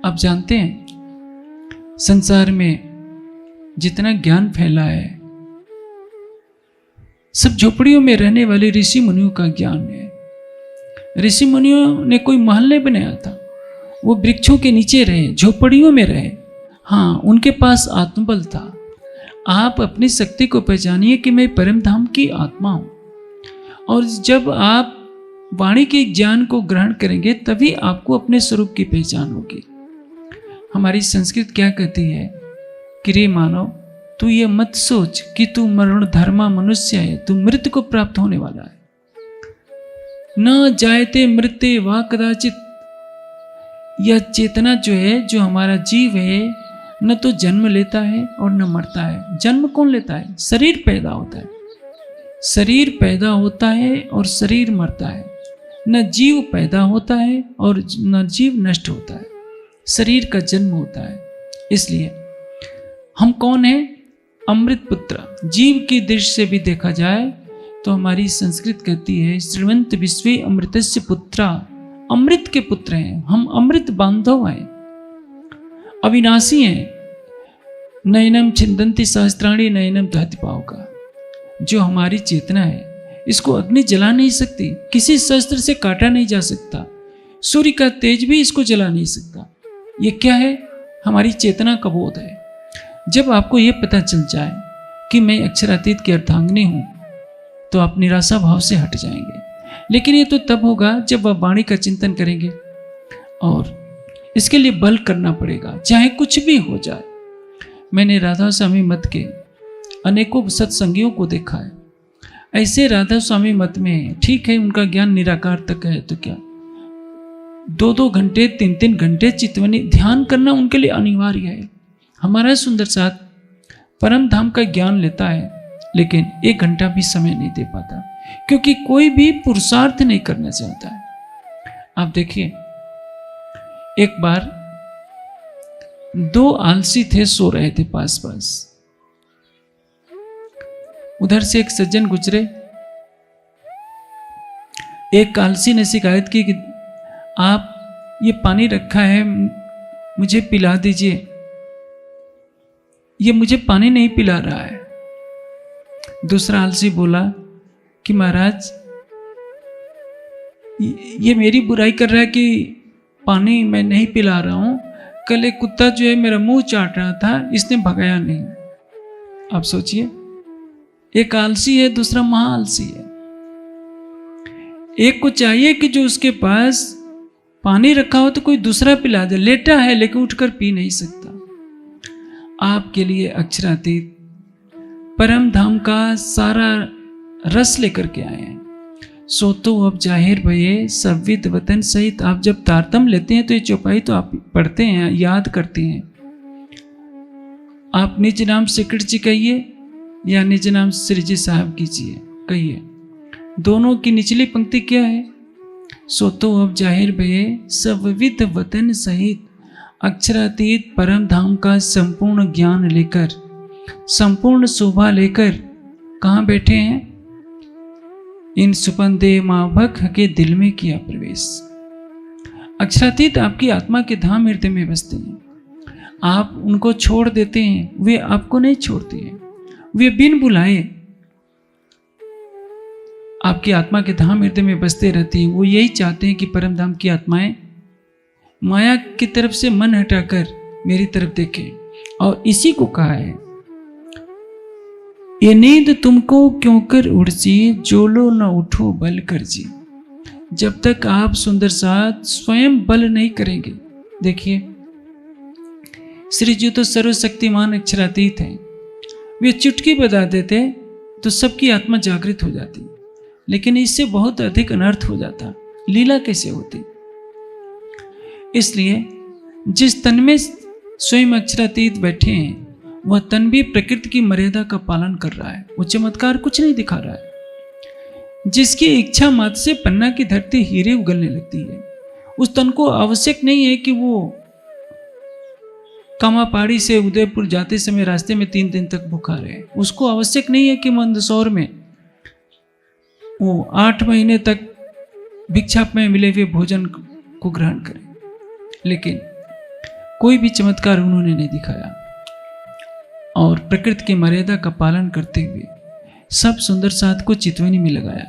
[SPEAKER 1] आप जानते हैं संसार में जितना ज्ञान फैला है सब झोपड़ियों में रहने वाले ऋषि मुनियों का ज्ञान है। ऋषि मुनियों ने कोई महल नहीं बनाया था, वो वृक्षों के नीचे रहे, झोपड़ियों में रहे। हाँ, उनके पास आत्मबल था। आप अपनी शक्ति को पहचानिए कि मैं परम धाम की आत्मा हूं, और जब आप वाणी के ज्ञान को ग्रहण करेंगे तभी आपको अपने स्वरूप की पहचान होगी। हमारी संस्कृत क्या कहती है कि रे मानव, तू ये मत सोच कि तू मरण धर्मा मनुष्य है, तू मृत्यु को प्राप्त होने वाला है। न जायते मृत्ये वा कदाचित। यह चेतना जो है, जो हमारा जीव है, न तो जन्म लेता है और न मरता है। जन्म कौन लेता है? शरीर पैदा होता है, शरीर पैदा होता है और शरीर मरता है। न जीव पैदा होता है और न जीव नष्ट होता है, शरीर का जन्म होता है। इसलिए हम कौन हैं? अमृत पुत्र। जीव की दृष्टि से भी देखा जाए तो हमारी संस्कृत कहती है श्रीमंत विश्वे अमृतस्य पुत्रा। अमृत के पुत्र हैं हम, अमृत बांधव हैं, अविनाशी हैं। नयनम छिंदंती सहस्त्राणी नयनम दहति पावका। जो हमारी चेतना है इसको अग्नि जला नहीं सकती, किसी शस्त्र से काटा नहीं जा सकता, सूर्य का तेज भी इसको जला नहीं सकता। ये क्या है? हमारी चेतना का बोध है। जब आपको ये पता चल जाए कि मैं अक्षरातीत की अर्धांगिनी हूँ तो आप निराशा भाव से हट जाएंगे। लेकिन ये तो तब होगा जब आप वाणी का चिंतन करेंगे, और इसके लिए बल करना पड़ेगा, चाहे कुछ भी हो जाए। मैंने राधा स्वामी मत के अनेकों सत्संगियों को देखा है। ऐसे राधा स्वामी मत में ठीक है उनका ज्ञान निराकार तक है, तो क्या 2-2 घंटे 3-3 घंटे चितवनी ध्यान करना उनके लिए अनिवार्य है। हमारा सुंदर साथ परम धाम का ज्ञान लेता है लेकिन 1 घंटा भी समय नहीं दे पाता, क्योंकि कोई भी पुरुषार्थ नहीं करना चाहता है। आप देखिए, एक बार 2 आलसी थे, सो रहे थे पास पास। उधर से एक सज्जन गुजरे। एक आलसी ने शिकायत की कि आप ये पानी रखा है, मुझे पिला दीजिए, ये मुझे पानी नहीं पिला रहा है। दूसरा आलसी बोला कि महाराज ये मेरी बुराई कर रहा है कि पानी मैं नहीं पिला रहा हूं। कल एक कुत्ता जो है मेरा मुंह चाट रहा था, इसने भगाया नहीं। आप सोचिए, एक आलसी है, दूसरा महा आलसी है। एक को चाहिए कि जो उसके पास पानी रखा हो तो कोई दूसरा पिला दे। लेटा है लेकिन उठकर पी नहीं सकता। आपके लिए अक्षरातीत परम धाम का सारा रस लेकर के आए हैं। सो तो अब जाहिर भये सविद वतन सहित। आप जब तारतम लेते हैं तो ये चौपाई तो आप पढ़ते हैं, याद करते हैं। आप निज नाम सिकड़ जी कहिए या निज नाम श्री जी साहब कीजिए, कहिए। दोनों की निचली पंक्ति क्या है? सो तो अब जाहिर भये सविद वतन सहित। अक्षरातीत परम धाम का संपूर्ण ज्ञान लेकर, संपूर्ण शोभा लेकर कहाँ बैठे हैं? इन सुपंदे माभक के दिल में किया प्रवेश। अक्षरातीत आपकी आत्मा के धाम हृदय में बसते हैं। आप उनको छोड़ देते हैं, वे आपको नहीं छोड़ते हैं। वे बिन बुलाए आपकी आत्मा के धाम हृदय में बसते रहते हैं। वो यही चाहते हैं कि परम धाम की आत्माएं माया की तरफ से मन हटाकर मेरी तरफ देखें। और इसी को कहा है, ये नींद तुमको क्यों कर उड़सी, जो लो न उठो बल कर जी। जब तक आप सुंदर साथ स्वयं बल नहीं करेंगे। देखिए, श्री जी तो सर्वशक्तिमान अक्षरातीत हैं। वे चुटकी बजा देते तो सबकी आत्मा जागृत हो जाती, लेकिन इससे बहुत अधिक अनर्थ हो जाता। लीला कैसे होती? इसलिए जिस तन में स्वयं अक्षरातीत बैठे हैं, वह तन भी प्रकृति की मर्यादा का पालन कर रहा है। वो चमत्कार कुछ नहीं दिखा रहा है। जिसकी इच्छा मात्र से पन्ना की धरती हीरे उगलने लगती है, उस तन को आवश्यक नहीं है कि वो कामापाड़ी से उदयपुर जाते समय रास्ते में 3 दिन तक भूखा रहे। उसको आवश्यक नहीं है कि मंदसौर में वो 8 महीने तक भिक्षा में मिले हुए भोजन को ग्रहण करे। लेकिन कोई भी चमत्कार उन्होंने नहीं दिखाया, और प्रकृति की मर्यादा का पालन करते हुए सब सुंदर साथ को चितवनी में लगाया।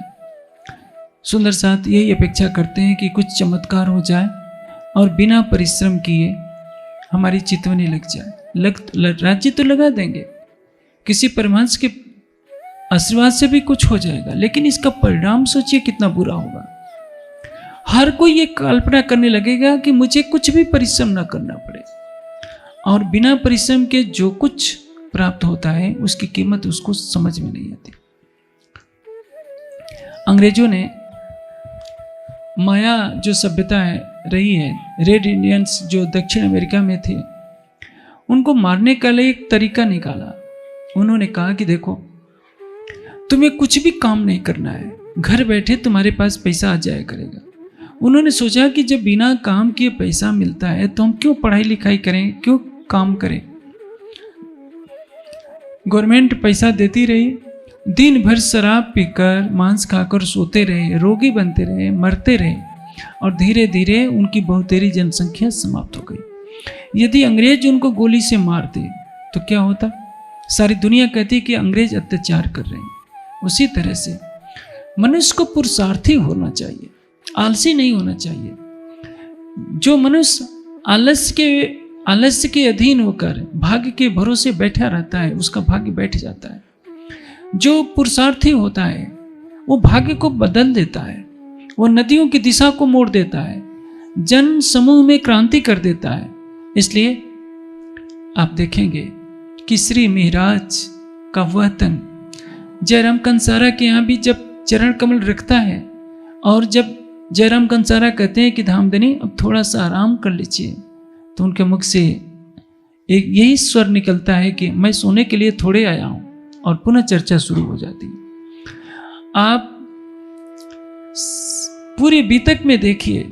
[SPEAKER 1] सुंदर साथ यही अपेक्षा करते हैं कि कुछ चमत्कार हो जाए और बिना परिश्रम किए हमारी चितवनी लग जाए। राज्य तो लगा देंगे, किसी परमहंस के आशीर्वाद से भी कुछ हो जाएगा, लेकिन इसका परिणाम सोचिए कितना बुरा होगा। हर कोई ये कल्पना करने लगेगा कि मुझे कुछ भी परिश्रम न करना पड़े, और बिना परिश्रम के जो कुछ प्राप्त होता है उसकी कीमत उसको समझ में नहीं आती। अंग्रेजों ने माया जो सभ्यता है रही है, रेड इंडियंस जो दक्षिण अमेरिका में थे, उनको मारने का लिए एक तरीका निकाला। उन्होंने कहा कि देखो, तुम्हें कुछ भी काम नहीं करना है, घर बैठे तुम्हारे पास पैसा आ जाया करेगा। उन्होंने सोचा कि जब बिना काम किए पैसा मिलता है तो हम क्यों पढ़ाई लिखाई करें, क्यों काम करें। गवर्नमेंट पैसा देती रही, दिन भर शराब पीकर मांस खाकर सोते रहे, रोगी बनते रहे, मरते रहे, और धीरे धीरे उनकी बहुतेरी जनसंख्या समाप्त हो गई। यदि अंग्रेज उनको गोली से मार दे तो क्या होता? सारी दुनिया कहती कि अंग्रेज अत्याचार कर रहे हैं। उसी तरह से मनुष्य को पुरुषार्थी होना चाहिए, आलसी नहीं होना चाहिए। जो मनुष्य आलस्य के अधीन होकर भाग्य के भरोसे बैठा रहता है, उसका भाग्य बैठ जाता है। जो पुरुषार्थी होता है वो भाग्य को बदल देता है, वो नदियों की दिशा को मोड़ देता है, जन समूह में क्रांति कर देता है। इसलिए आप देखेंगे कि श्री मिहिराज का वह तन जयराम कंसारा के यहाँ भी जब चरण कमल रखता है, और जब जयराम कंसारा कहते हैं कि धामधनी अब थोड़ा सा आराम कर लीजिए, तो उनके मुख से एक यही स्वर निकलता है कि मैं सोने के लिए थोड़े आया हूं, और पुनः चर्चा शुरू हो जाती है। आप पूरे बीतक में देखिए,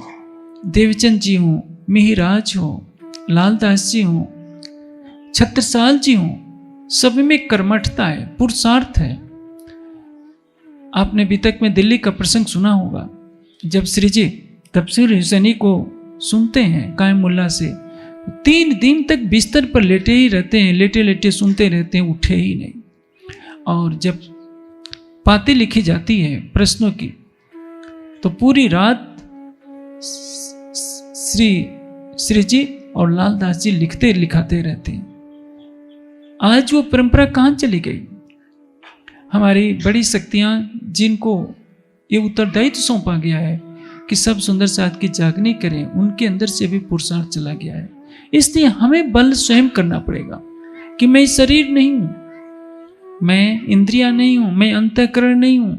[SPEAKER 1] देवचंद जी हों, मिहिराज हो, लालदास जी हों, छत्रसाल जी हों, सब में कर्मठता है, पुरुषार्थ है। आपने बीतक में दिल्ली का प्रसंग सुना होगा, जब श्री जी तफसीर हुसैनी को सुनते हैं कायम मुल्ला से, 3 दिन तक बिस्तर पर लेटे ही रहते हैं, लेटे लेटे सुनते रहते हैं, उठे ही नहीं। और जब बातें लिखी जाती है प्रश्नों की, तो पूरी रात श्री जी और लालदास जी लिखते लिखाते रहते हैं। आज वो परंपरा कहाँ चली गई? हमारी बड़ी शक्तियां जिनको ये उत्तरदायित्व सौंपा गया है कि सब सुंदर साथ की जागनी करें, उनके अंदर से भी पुरुषार्थ चला गया है। इसलिए हमें बल स्वयं करना पड़ेगा कि मैं शरीर नहीं हूं, मैं इंद्रिया नहीं हूं, मैं अंतःकरण नहीं हूं,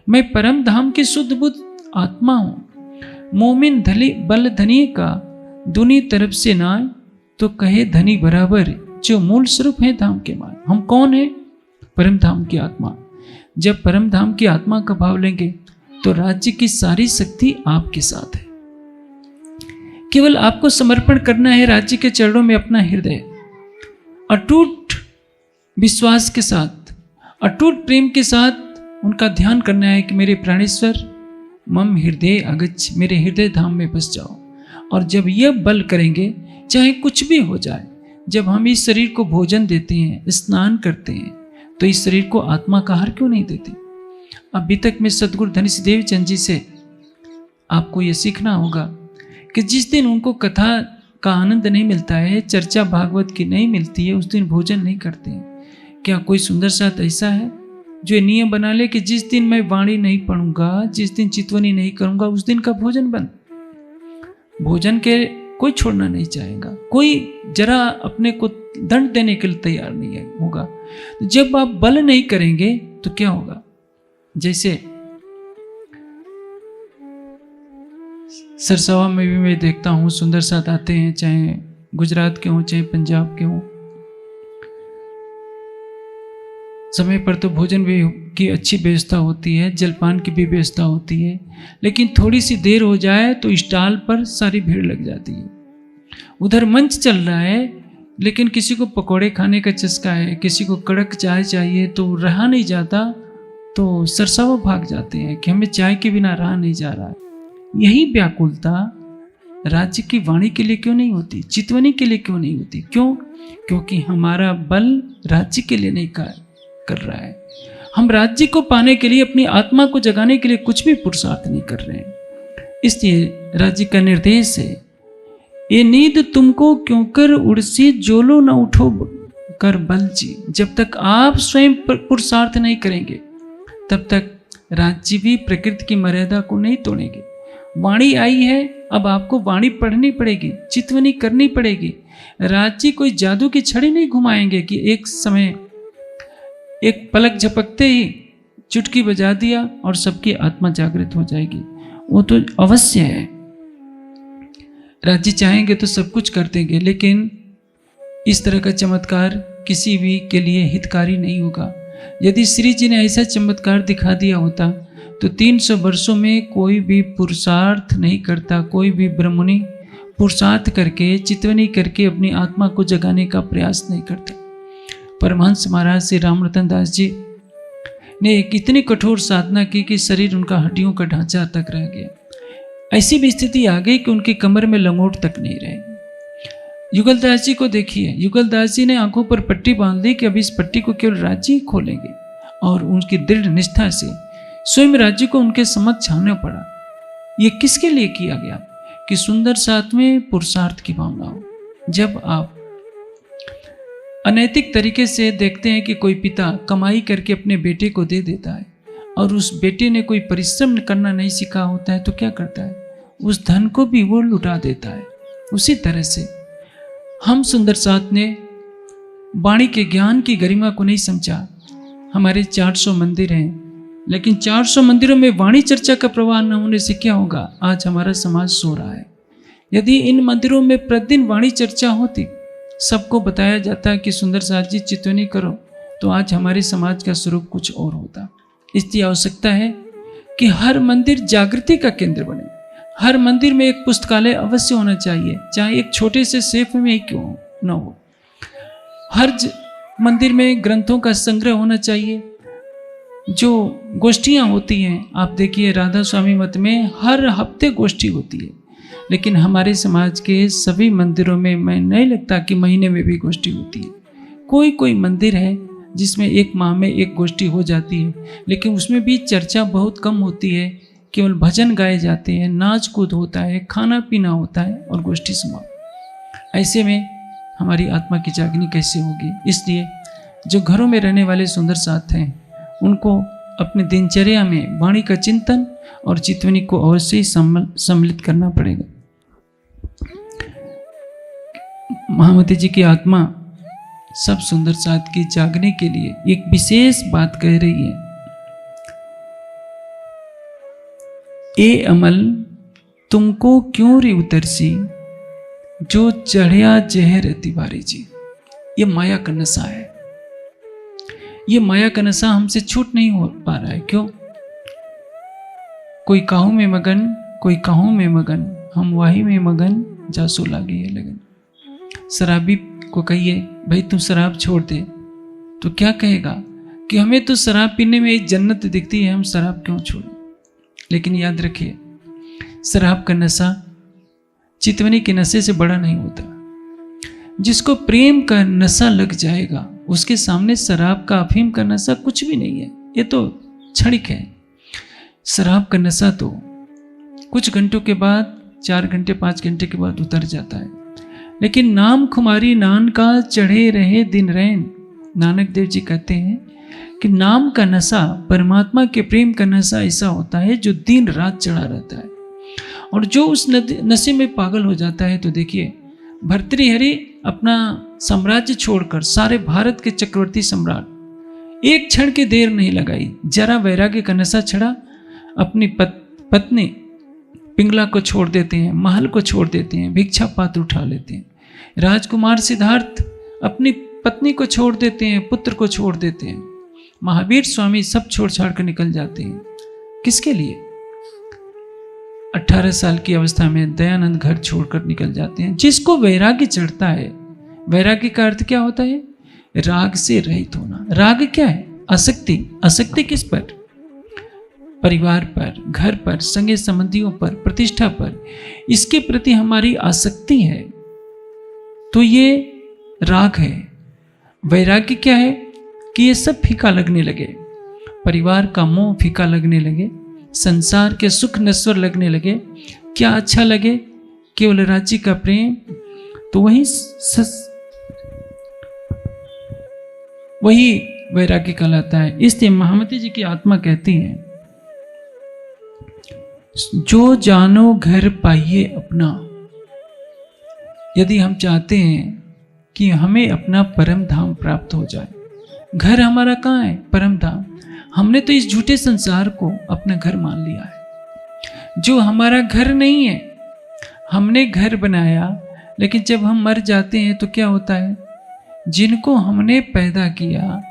[SPEAKER 1] मैं परम धाम की शुद्ध बुद्ध आत्मा हूं। मोमिन धली बल धनी का दुनी तरफ से ना तो कहे धनी बराबर, जो मूल स्वरूप है धाम के मान। हम कौन है? परम धाम की आत्मा। जब परम धाम की आत्मा का भाव लेंगे तो राज्य की सारी शक्ति आपके साथ है। केवल आपको समर्पण करना है राज्य के चरणों में अपना हृदय, अटूट विश्वास के साथ, अटूट प्रेम के साथ उनका ध्यान करना है कि मेरे प्राणेश्वर मम हृदय अगच्छ, मेरे हृदय धाम में बस जाओ। और जब यह बल करेंगे, चाहे कुछ भी हो जाए, जब हम इस शरीर को भोजन देते हैं, स्नान करते हैं, तो इस शरीर को आत्मा का आहार क्यों नहीं देते? अभी तक में सदगुरु धनीश देवचंद जी से आपको यह सीखना होगा कि जिस दिन उनको कथा का आनंद नहीं मिलता है, चर्चा भागवत की नहीं मिलती है, उस दिन भोजन नहीं करते हैं। क्या कोई सुंदर साथ ऐसा है जो ये नियम बना ले कि जिस दिन मैं वाणी नहीं पढ़ूंगा, जिस दिन चितवनी नहीं करूंगा, उस दिन का भोजन बंद। भोजन के कोई छोड़ना नहीं चाहेगा, कोई जरा अपने को दंड देने के लिए तैयार नहीं होगा। जब आप बल नहीं करेंगे तो क्या होगा? जैसे सरसावा में भी मैं देखता हूँ, सुंदर साथ आते हैं, चाहे गुजरात के हों चाहे पंजाब के हों, समय पर तो भोजन भी की अच्छी व्यवस्था होती है, जलपान की भी व्यवस्था होती है, लेकिन थोड़ी सी देर हो जाए तो स्टॉल पर सारी भीड़ लग जाती है। उधर मंच चल रहा है, लेकिन किसी को पकोड़े खाने का चस्का है, किसी को कड़क चाय चाहिए, तो रहा नहीं जाता, तो सरसावा भाग जाते हैं कि हमें चाय के बिना रहा नहीं जा रहा है। यही व्याकुलता राज्य की वाणी के लिए क्यों नहीं होती, चितवनी के लिए क्यों नहीं होती? क्यों? क्योंकि हमारा बल राज्य के लिए नहीं कर रहा है। हम राज्य को पाने के लिए, अपनी आत्मा को जगाने के लिए कुछ भी पुरुषार्थ नहीं कर रहे हैं। इसलिए राज्य का निर्देश है, ये नींद तुमको क्यों कर उड़सी, जोलो न उठो कर बल जी। जब तक आप स्वयं पुरुषार्थ नहीं करेंगे, तब तक राज्य भी प्रकृति की मर्यादा को नहीं तोड़ेंगे। वाणी आई है, अब आपको वाणी पढ़नी पड़ेगी, चितवनी करनी पड़ेगी। राज्य कोई जादू की छड़ी नहीं घुमाएंगे कि एक समय एक पलक झपकते ही चुटकी बजा दिया और सबकी आत्मा जागृत हो जाएगी। वो तो अवश्य है, राज्य चाहेंगे तो सब कुछ कर देंगे, लेकिन इस तरह का चमत्कार किसी भी के लिए हितकारी नहीं होगा। यदि श्री जी ने ऐसा चमत्कार दिखा दिया होता तो 300 वर्षों में कोई भी पुरुषार्थ नहीं करता, कोई भी ब्रह्मणी पुरुषार्थ करके, चितवनी करके अपनी आत्मा को जगाने का प्रयास नहीं करता। परमहंस महाराज श्री रामरतन दास जी ने एक इतनी कठोर साधना की कि शरीर उनका हड्डियों का ढांचा तक रह गया। ऐसी भी स्थिति आ गई कि उनकी कमर में लंगोट तक नहीं रहेगी। युगलदास जी को देखिए, युगलदास जी ने आंखों पर पट्टी बांध दी कि अब इस पट्टी को केवल राज्य ही खोलेंगे, और उनकी दृढ़ निष्ठा से स्वयं राज्य को उनके समक्ष आना पड़ा। ये किसके लिए किया गया? कि सुंदर साथ में पुरुषार्थ की भावना हो। जब आप अनैतिक तरीके से देखते हैं कि कोई पिता कमाई करके अपने बेटे को दे देता है और उस बेटे ने कोई परिश्रम करना नहीं सीखा होता है, तो क्या करता है? उस धन को भी वो लुटा देता है। उसी तरह से हम सुंदर साथ ने वाणी के ज्ञान की गरिमा को नहीं समझा। हमारे 400 मंदिर हैं, लेकिन 400 मंदिरों में वाणी चर्चा का प्रवाह न होने से क्या होगा? आज हमारा समाज सो रहा है। यदि इन मंदिरों में प्रतिदिन वाणी चर्चा होती, सबको बताया जाता कि सुंदर साथ जी चितवनी करो, तो आज हमारे समाज का स्वरूप कुछ और होता। इसकी आवश्यकता है कि हर मंदिर जागृति का केंद्र बने। हर मंदिर में एक पुस्तकालय अवश्य होना चाहिए, चाहे एक छोटे से सेफ में ही क्यों न हो। हर मंदिर में ग्रंथों का संग्रह होना चाहिए। जो गोष्ठियाँ होती हैं, आप देखिए राधा स्वामी मत में हर हफ्ते गोष्ठी होती है, लेकिन हमारे समाज के सभी मंदिरों में मैं नहीं लगता कि महीने में भी गोष्ठी होती है। कोई कोई मंदिर है जिसमें एक माह में एक गोष्ठी हो जाती है, लेकिन उसमें भी चर्चा बहुत कम होती है। केवल भजन गाए जाते हैं, नाच कूद होता है, खाना पीना होता है और गोष्ठी समाप्त। ऐसे में हमारी आत्मा की जागनी कैसे होगी? इसलिए जो घरों में रहने वाले सुंदर साथ हैं, उनको अपने दिनचर्या में वाणी का चिंतन और चितवनी को अवश्य ही सम्मिलित करना पड़ेगा। महामती जी की आत्मा सब सुंदर साथ की जागने के लिए एक विशेष बात कह रही है। ए अमल तुमको क्यों रे उतरसी, जो चढ़िया जहर तिवारी जी। ये माया का नशा है। ये माया का नशा हमसे छूट नहीं हो पा रहा है। क्यों? कोई काहू में मगन, कोई काहू में मगन, हम वाही में मगन, जासू लागे ये लगन। शराबी को कहिए भाई तू शराब छोड़ दे, तो क्या कहेगा कि हमें तो शराब पीने में एक जन्नत दिखती है, हम शराब क्यों छोड़ें? लेकिन याद रखिए, शराब का नशा चितवनी के नशे से बड़ा नहीं होता। जिसको प्रेम का नशा लग जाएगा, उसके सामने शराब का, अफीम का नशा कुछ भी नहीं है। ये तो क्षणिक है। शराब का नशा तो कुछ घंटों के बाद, 4 घंटे 5 घंटे के बाद उतर जाता है। लेकिन नाम खुमारी नान का चढ़े रहे दिन रैन, नानक देव जी कहते हैं कि नाम का नशा, परमात्मा के प्रेम का नशा ऐसा होता है जो दिन रात चढ़ा रहता है। और जो उस नशे में पागल हो जाता है, तो देखिए भर्तृहरि अपना साम्राज्य छोड़कर, सारे भारत के चक्रवर्ती सम्राट, एक क्षण की देर नहीं लगाई, जरा वैराग्य का नशा चढ़ा, अपनी पत्नी पिंगला को छोड़ देते हैं, महल को छोड़ देते हैं, भिक्षा पात्र उठा लेते हैं। राजकुमार सिद्धार्थ अपनी पत्नी को छोड़ देते हैं, पुत्र को छोड़ देते हैं। महावीर स्वामी सब छोड़ छाड़ कर निकल जाते हैं। किसके लिए? 18 साल की अवस्था में दयानंद घर छोड़कर निकल जाते हैं। जिसको वैराग्य चढ़ता है, वैराग्य का अर्थ क्या होता है? राग से रहित होना। राग क्या है? आसक्ति। आसक्ति किस पर? परिवार पर, घर पर, संगे संबंधियों पर, प्रतिष्ठा पर, इसके प्रति हमारी आसक्ति है, तो ये राग है। वैराग्य क्या है? कि ये सब फीका लगने लगे, परिवार का मोह फीका लगने लगे, संसार के सुख नश्वर लगने लगे। क्या अच्छा लगे? केवल राज्य का प्रेम। तो वही वैराग्य कहलाता है। इसलिए महामती जी की आत्मा कहती है, जो जानो घर पाइए अपना। यदि हम चाहते हैं कि हमें अपना परम धाम प्राप्त हो जाए, घर हमारा कहाँ है? परम धाम। हमने तो इस झूठे संसार को अपना घर मान लिया है, जो हमारा घर नहीं है। हमने घर बनाया, लेकिन जब हम मर जाते हैं तो क्या होता है? जिनको हमने पैदा किया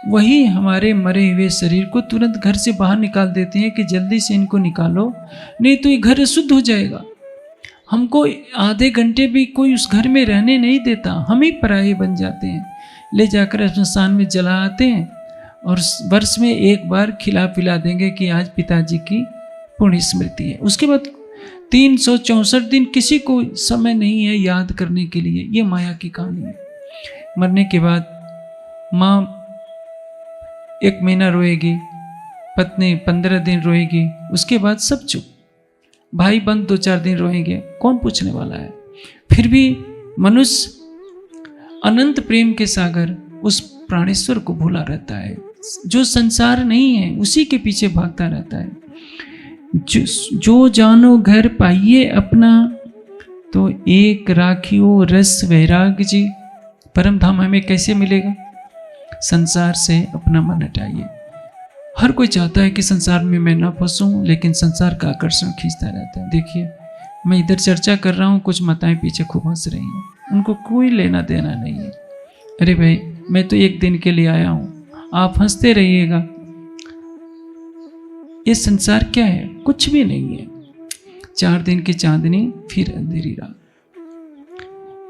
[SPEAKER 1] वही हमारे मरे हुए शरीर को तुरंत घर से बाहर निकाल देते हैं कि जल्दी से इनको निकालो, नहीं तो ये घर अशुद्ध हो जाएगा। हमको आधे घंटे भी कोई उस घर में रहने नहीं देता, हम ही पराये बन जाते हैं। ले जाकर स्मशान में जला आते हैं और वर्ष में एक बार खिला पिला देंगे कि आज पिताजी की पुण्य स्मृति है। उसके बाद 364 दिन किसी को समय नहीं है याद करने के लिए। ये माया की कहानी है। मरने के बाद माँ 1 महीना रोएगी, पत्नी 15 दिन रोएगी, उसके बाद सब चुप। भाई बंद 2-4 दिन रोएंगे, कौन पूछने वाला है? फिर भी मनुष्य अनंत प्रेम के सागर उस प्राणेश्वर को भूला रहता है, जो संसार नहीं है उसी के पीछे भागता रहता है। जो जानो घर पाइए अपना, तो एक राखियो रस वैराग जी। परम धाम हमें कैसे मिलेगा? संसार से अपना मन हटाइए। हर कोई चाहता है कि संसार में मैं ना फंसूं, लेकिन संसार का आकर्षण खींचता रहता है। देखिए मैं इधर चर्चा कर रहा हूँ, कुछ माताएं पीछे खूब हंस रही हैं, उनको कोई लेना देना नहीं है। अरे भाई, मैं तो 1 दिन के लिए आया हूँ, आप हंसते रहिएगा। ये संसार क्या है? कुछ भी नहीं है। 4 दिन की चांदनी, फिर अंधेरी रात।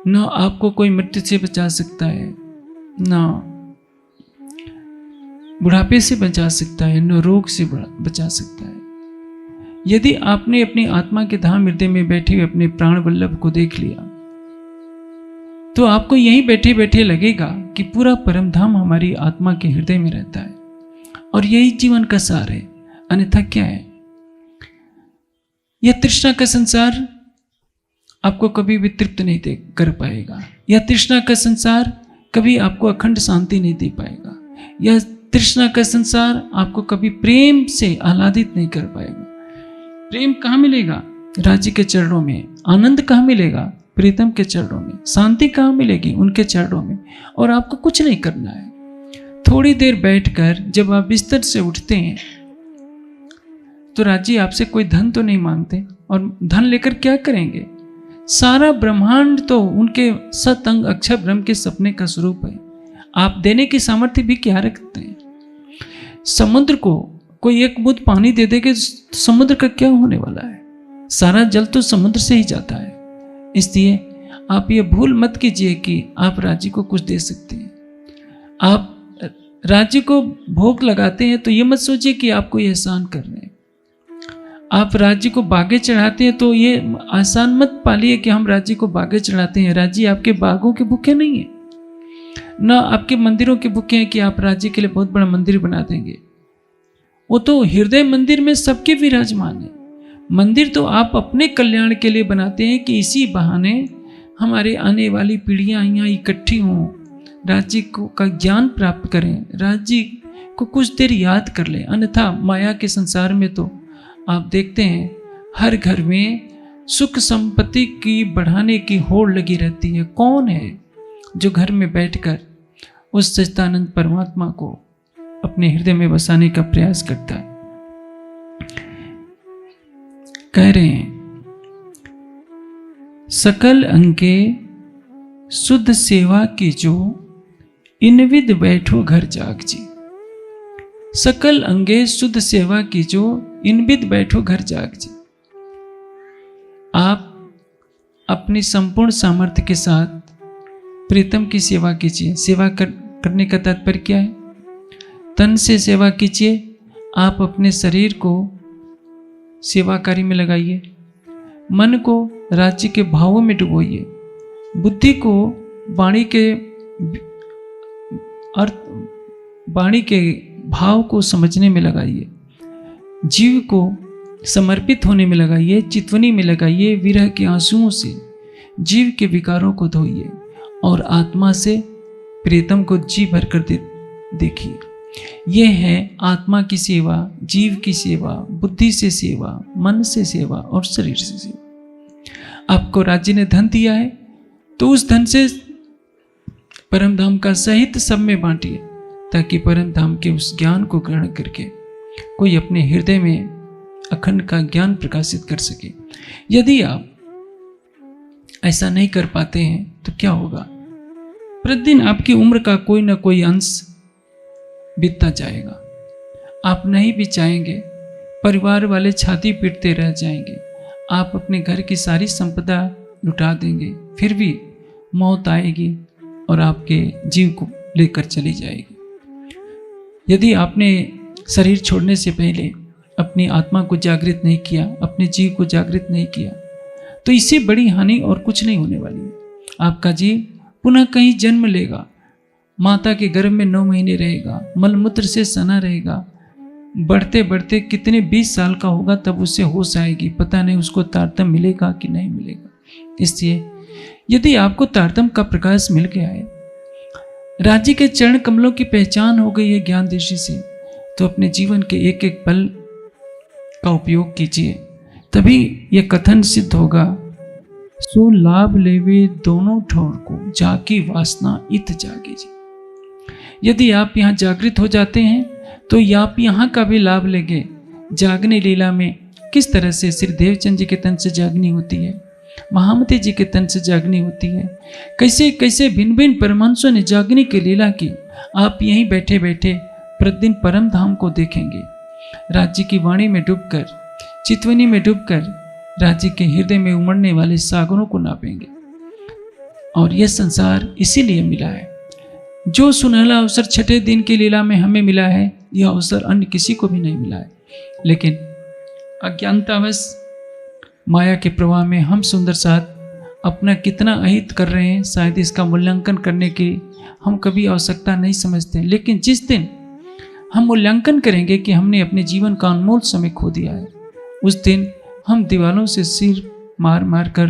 [SPEAKER 1] न आपको कोई मृत्यु से बचा सकता है, न बुढ़ापे से बचा सकता है, न रोग से बचा सकता है। यदि आपने अपनी आत्मा के धाम हृदय में बैठे हुए अपने प्राण वल्लभ को देख लिया, तो आपको यहीं बैठे बैठे लगेगा कि पूरा परम धाम हमारी आत्मा के हृदय में रहता है और यही जीवन का सार है। अन्यथा क्या है? यह तृष्णा का संसार आपको कभी भी तृप्त नहीं कर पाएगा। यह तृष्णा का संसार कभी आपको अखंड शांति नहीं दे पाएगा। यह तृष्णा का संसार आपको कभी प्रेम से आह्लादित नहीं कर पाएगा। प्रेम कहाँ मिलेगा? राज्य के चरणों में। आनंद कहाँ मिलेगा? प्रीतम के चरणों में। शांति कहाँ मिलेगी? उनके चरणों में। और आपको कुछ नहीं करना है। थोड़ी देर बैठकर जब आप बिस्तर से उठते हैं तो राज्य आपसे कोई धन तो नहीं मांगते, और धन लेकर क्या करेंगे? सारा ब्रह्मांड तो उनके सतअंग अक्षर ब्रह्म के सपने का स्वरूप है। आप देने की सामर्थ्य भी क्या रखते हैं? समुद्र को कोई 1 बूंद पानी दे देगा, समुद्र का क्या होने वाला है? सारा जल तो समुद्र से ही जाता है। इसलिए आप ये भूल मत कीजिए कि आप राज्य को कुछ दे सकते हैं। आप राज्य को भोग लगाते हैं तो ये मत सोचिए कि आप कोई एहसान कर रहे हैं। आप राज्य को बागे चढ़ाते हैं तो ये आसान मत पालिए कि हम राज्य को बागे चढ़ाते हैं। राज्य आपके बागों के भूखे नहीं है, न आपके मंदिरों के भूखे हैं कि आप राज्य के लिए बहुत बड़ा मंदिर बना देंगे। वो तो हृदय मंदिर में सबके विराजमान है। मंदिर तो आप अपने कल्याण के लिए बनाते हैं कि इसी बहाने हमारे आने वाली पीढ़ियां यहाँ इकट्ठी हों, राज्य को का ज्ञान प्राप्त करें, राज्य को कुछ देर याद कर ले। अन्यथा माया के संसार में तो आप देखते हैं हर घर में सुख संपत्ति की बढ़ाने की होड़ लगी रहती है। कौन है जो घर में बैठकर उस सच्चिदानंद परमात्मा को अपने हृदय में बसाने का प्रयास करता है। कह रहे हैं सकल अंगे शुद्ध सेवा की जो इनविद बैठो घर जाग जी। सकल अंगे शुद्ध सेवा की जो इनविद बैठो घर जाग जी। आप अपनी संपूर्ण सामर्थ्य के साथ प्रीतम की सेवा कीजिए। सेवा करने का तात्पर्य क्या है? तन से सेवा कीजिए। आप अपने शरीर को सेवा कार्य में लगाइए, मन को राज्य के भावों में डुबोइए, बुद्धि को वाणी के भाव को समझने में लगाइए, जीव को समर्पित होने में लगाइए, चितवनी में लगाइए, विरह के आंसुओं से जीव के विकारों को धोइए और आत्मा से प्रीतम को जी भर कर देखिए। यह है आत्मा की सेवा, जीव की सेवा, बुद्धि से सेवा, मन से सेवा और शरीर से सेवा। आपको राज्य ने धन दिया है तो उस धन से परम धाम का सहित सब में बांटिए, ताकि परम धाम के उस ज्ञान को ग्रहण करके कोई अपने हृदय में अखंड का ज्ञान प्रकाशित कर सके। यदि आप ऐसा नहीं कर पाते हैं तो क्या होगा? प्रतिदिन आपकी उम्र का कोई ना कोई अंश बीतता जाएगा। आप नहीं भी चाहेंगे, परिवार वाले छाती पीटते रह जाएंगे। आप अपने घर की सारी संपदा लुटा देंगे, फिर भी मौत आएगी और आपके जीव को लेकर चली जाएगी। यदि आपने शरीर छोड़ने से पहले अपनी आत्मा को जागृत नहीं किया, अपने जीव को जागृत नहीं किया, तो इससे बड़ी हानि और कुछ नहीं होने वाली है। आपका जीव पुनः कहीं जन्म लेगा, माता के गर्भ में 9 महीने रहेगा, मलमूत्र से सना रहेगा, बढ़ते बढ़ते कितने 20 साल का होगा तब उससे होश आएगी। पता नहीं उसको तारतम्य मिलेगा कि नहीं मिलेगा। इसलिए यदि आपको तारतम्य का प्रकाश मिल गया है, राज्य के चरण कमलों की पहचान हो गई है ज्ञान दृष्टि से, तो अपने जीवन के एक एक पल का उपयोग कीजिए, तभी यह कथन सिद्ध होगा। सो लाभ लेवे दोनों ठोर को, जाकी वासना इत जागे जी। यदि आप यहाँ जागृत हो जाते हैं तो आप यहाँ का भी लाभ लेंगे। जागने लीला में किस तरह से श्री देवचंद जी के तन से जागनी होती है, महामती जी के तन से जागनी होती है, कैसे कैसे भिन्न भिन्न परमहंसों ने जागने की लीला की। आप यहीं बैठे बैठे प्रतिदिन परम धाम को देखेंगे। राज्य की वाणी में डूबकर, चितवनी में डूबकर राज्य के हृदय में उमड़ने वाले सागरों को नापेंगे। और यह संसार इसीलिए मिला है। जो सुनहला अवसर छठे दिन की लीला में हमें मिला है, यह अवसर अन्य किसी को भी नहीं मिला है। लेकिन अज्ञानतावश माया के प्रवाह में हम सुंदर साथ अपना कितना अहित कर रहे हैं, शायद इसका मूल्यांकन करने की हम कभी आवश्यकता नहीं समझते। लेकिन जिस दिन हम मूल्यांकन करेंगे कि हमने अपने जीवन का अनमोल समय खो दिया है, उस दिन हम दीवालों से सिर मार मार कर,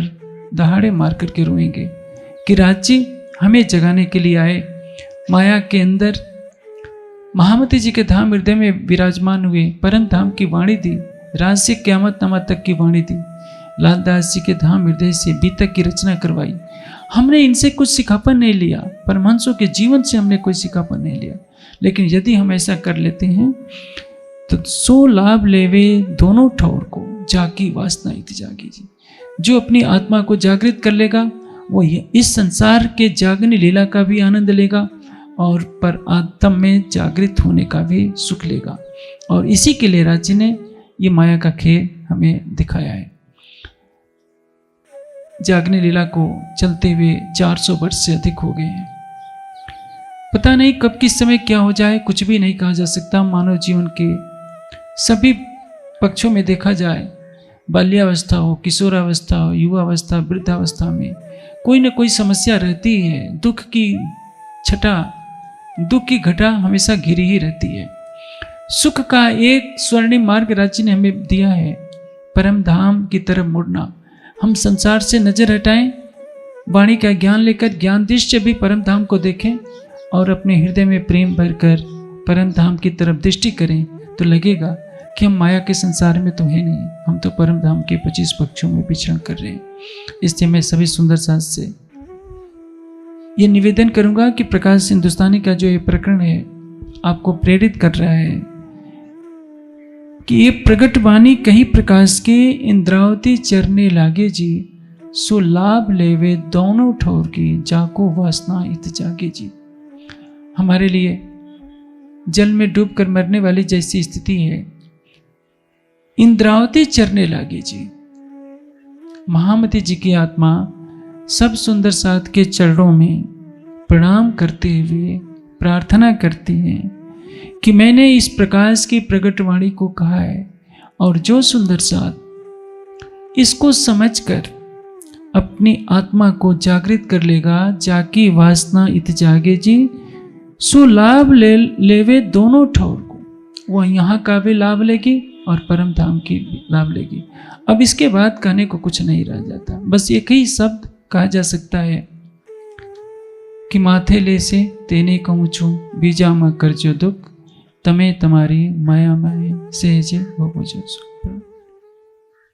[SPEAKER 1] दहाड़े मार कर के रोएंगे कि राज्य हमें जगाने के लिए आए, माया के अंदर महामती जी के धाम हृदय में विराजमान हुए, परम धाम की वाणी दी, राज से क़यामत नमा तक की वाणी दी, लालदास जी के धाम हृदय से बीतक की रचना करवाई। हमने इनसे कुछ सिखापन नहीं लिया, परमहंसों के जीवन से हमने कोई सिखापन नहीं लिया। लेकिन यदि हम ऐसा कर लेते हैं तो सो लाभ लेवे दोनों ठौर को, जाकी वासना इत जागी जी। जो अपनी आत्मा को जागृत कर लेगा वो इस संसार के जागने लीला का भी आनंद लेगा और पर आत्म में जागृत होने का भी सुख लेगा। और इसी के लिए राज्य ने ये माया का खेल हमें दिखाया है। जागने लीला को चलते हुए 400 वर्ष से अधिक हो गए हैं। पता नहीं कब किस समय क्या हो जाए, कुछ भी नहीं कहा जा सकता। मानव जीवन के सभी पक्षों में देखा जाए, बाल्यावस्था हो, किशोरावस्था हो, युवावस्था, वृद्धावस्था में कोई न कोई समस्या रहती है। दुख की छटा, दुख की घटा हमेशा घिरी ही रहती है। सुख का एक स्वर्णिम मार्ग राज्य ने हमें दिया है, परम धाम की तरफ मुड़ना। हम संसार से नजर हटाएं, वाणी का ज्ञान लेकर ज्ञान दृष्टि भी परम धाम को देखें और अपने हृदय में प्रेम भरकर परम धाम की तरफ दृष्टि करें तो लगेगा कि हम माया के संसार में तो है नहीं, हम तो परम धाम के 25 पक्षों में विचरण कर रहे हैं। इसलिए मैं सभी सुंदर साथ से ये निवेदन करूंगा कि प्रकाश हिंदुस्तानी का जो ये प्रकरण है आपको प्रेरित कर रहा है कि ये प्रगट वाणी कहीं प्रकाश के इंद्रावती चरने लागे जी, सो लाभ लेवे दोनों ठोर की, जाको वासना इत जागे जी। हमारे लिए जल में डूबकर मरने वाली जैसी स्थिति है, इंद्रावती चरने लागे जी। महामती जी की आत्मा सब सुंदर साथ के चरणों में प्रणाम करते हुए प्रार्थना करती है कि मैंने इस प्रकाश की प्रगट वाणी को कहा है और जो सुंदर साथ इसको समझकर अपनी आत्मा को जागृत कर लेगा, जाकी वासना इत जागे जी, सो लाभ लेवे दोनों ठौर को। वह यहाँ का भी लाभ लेगी और परम धाम की भी लाभ लेगी। अब इसके बाद कहने को कुछ नहीं रह जाता, बस एक ही शब्द कहा जा सकता है कि माथे ले से तेने कहूँ छू, बीजा में करजो दुख, तमे तमारी माया माए सहजे हो बुझो।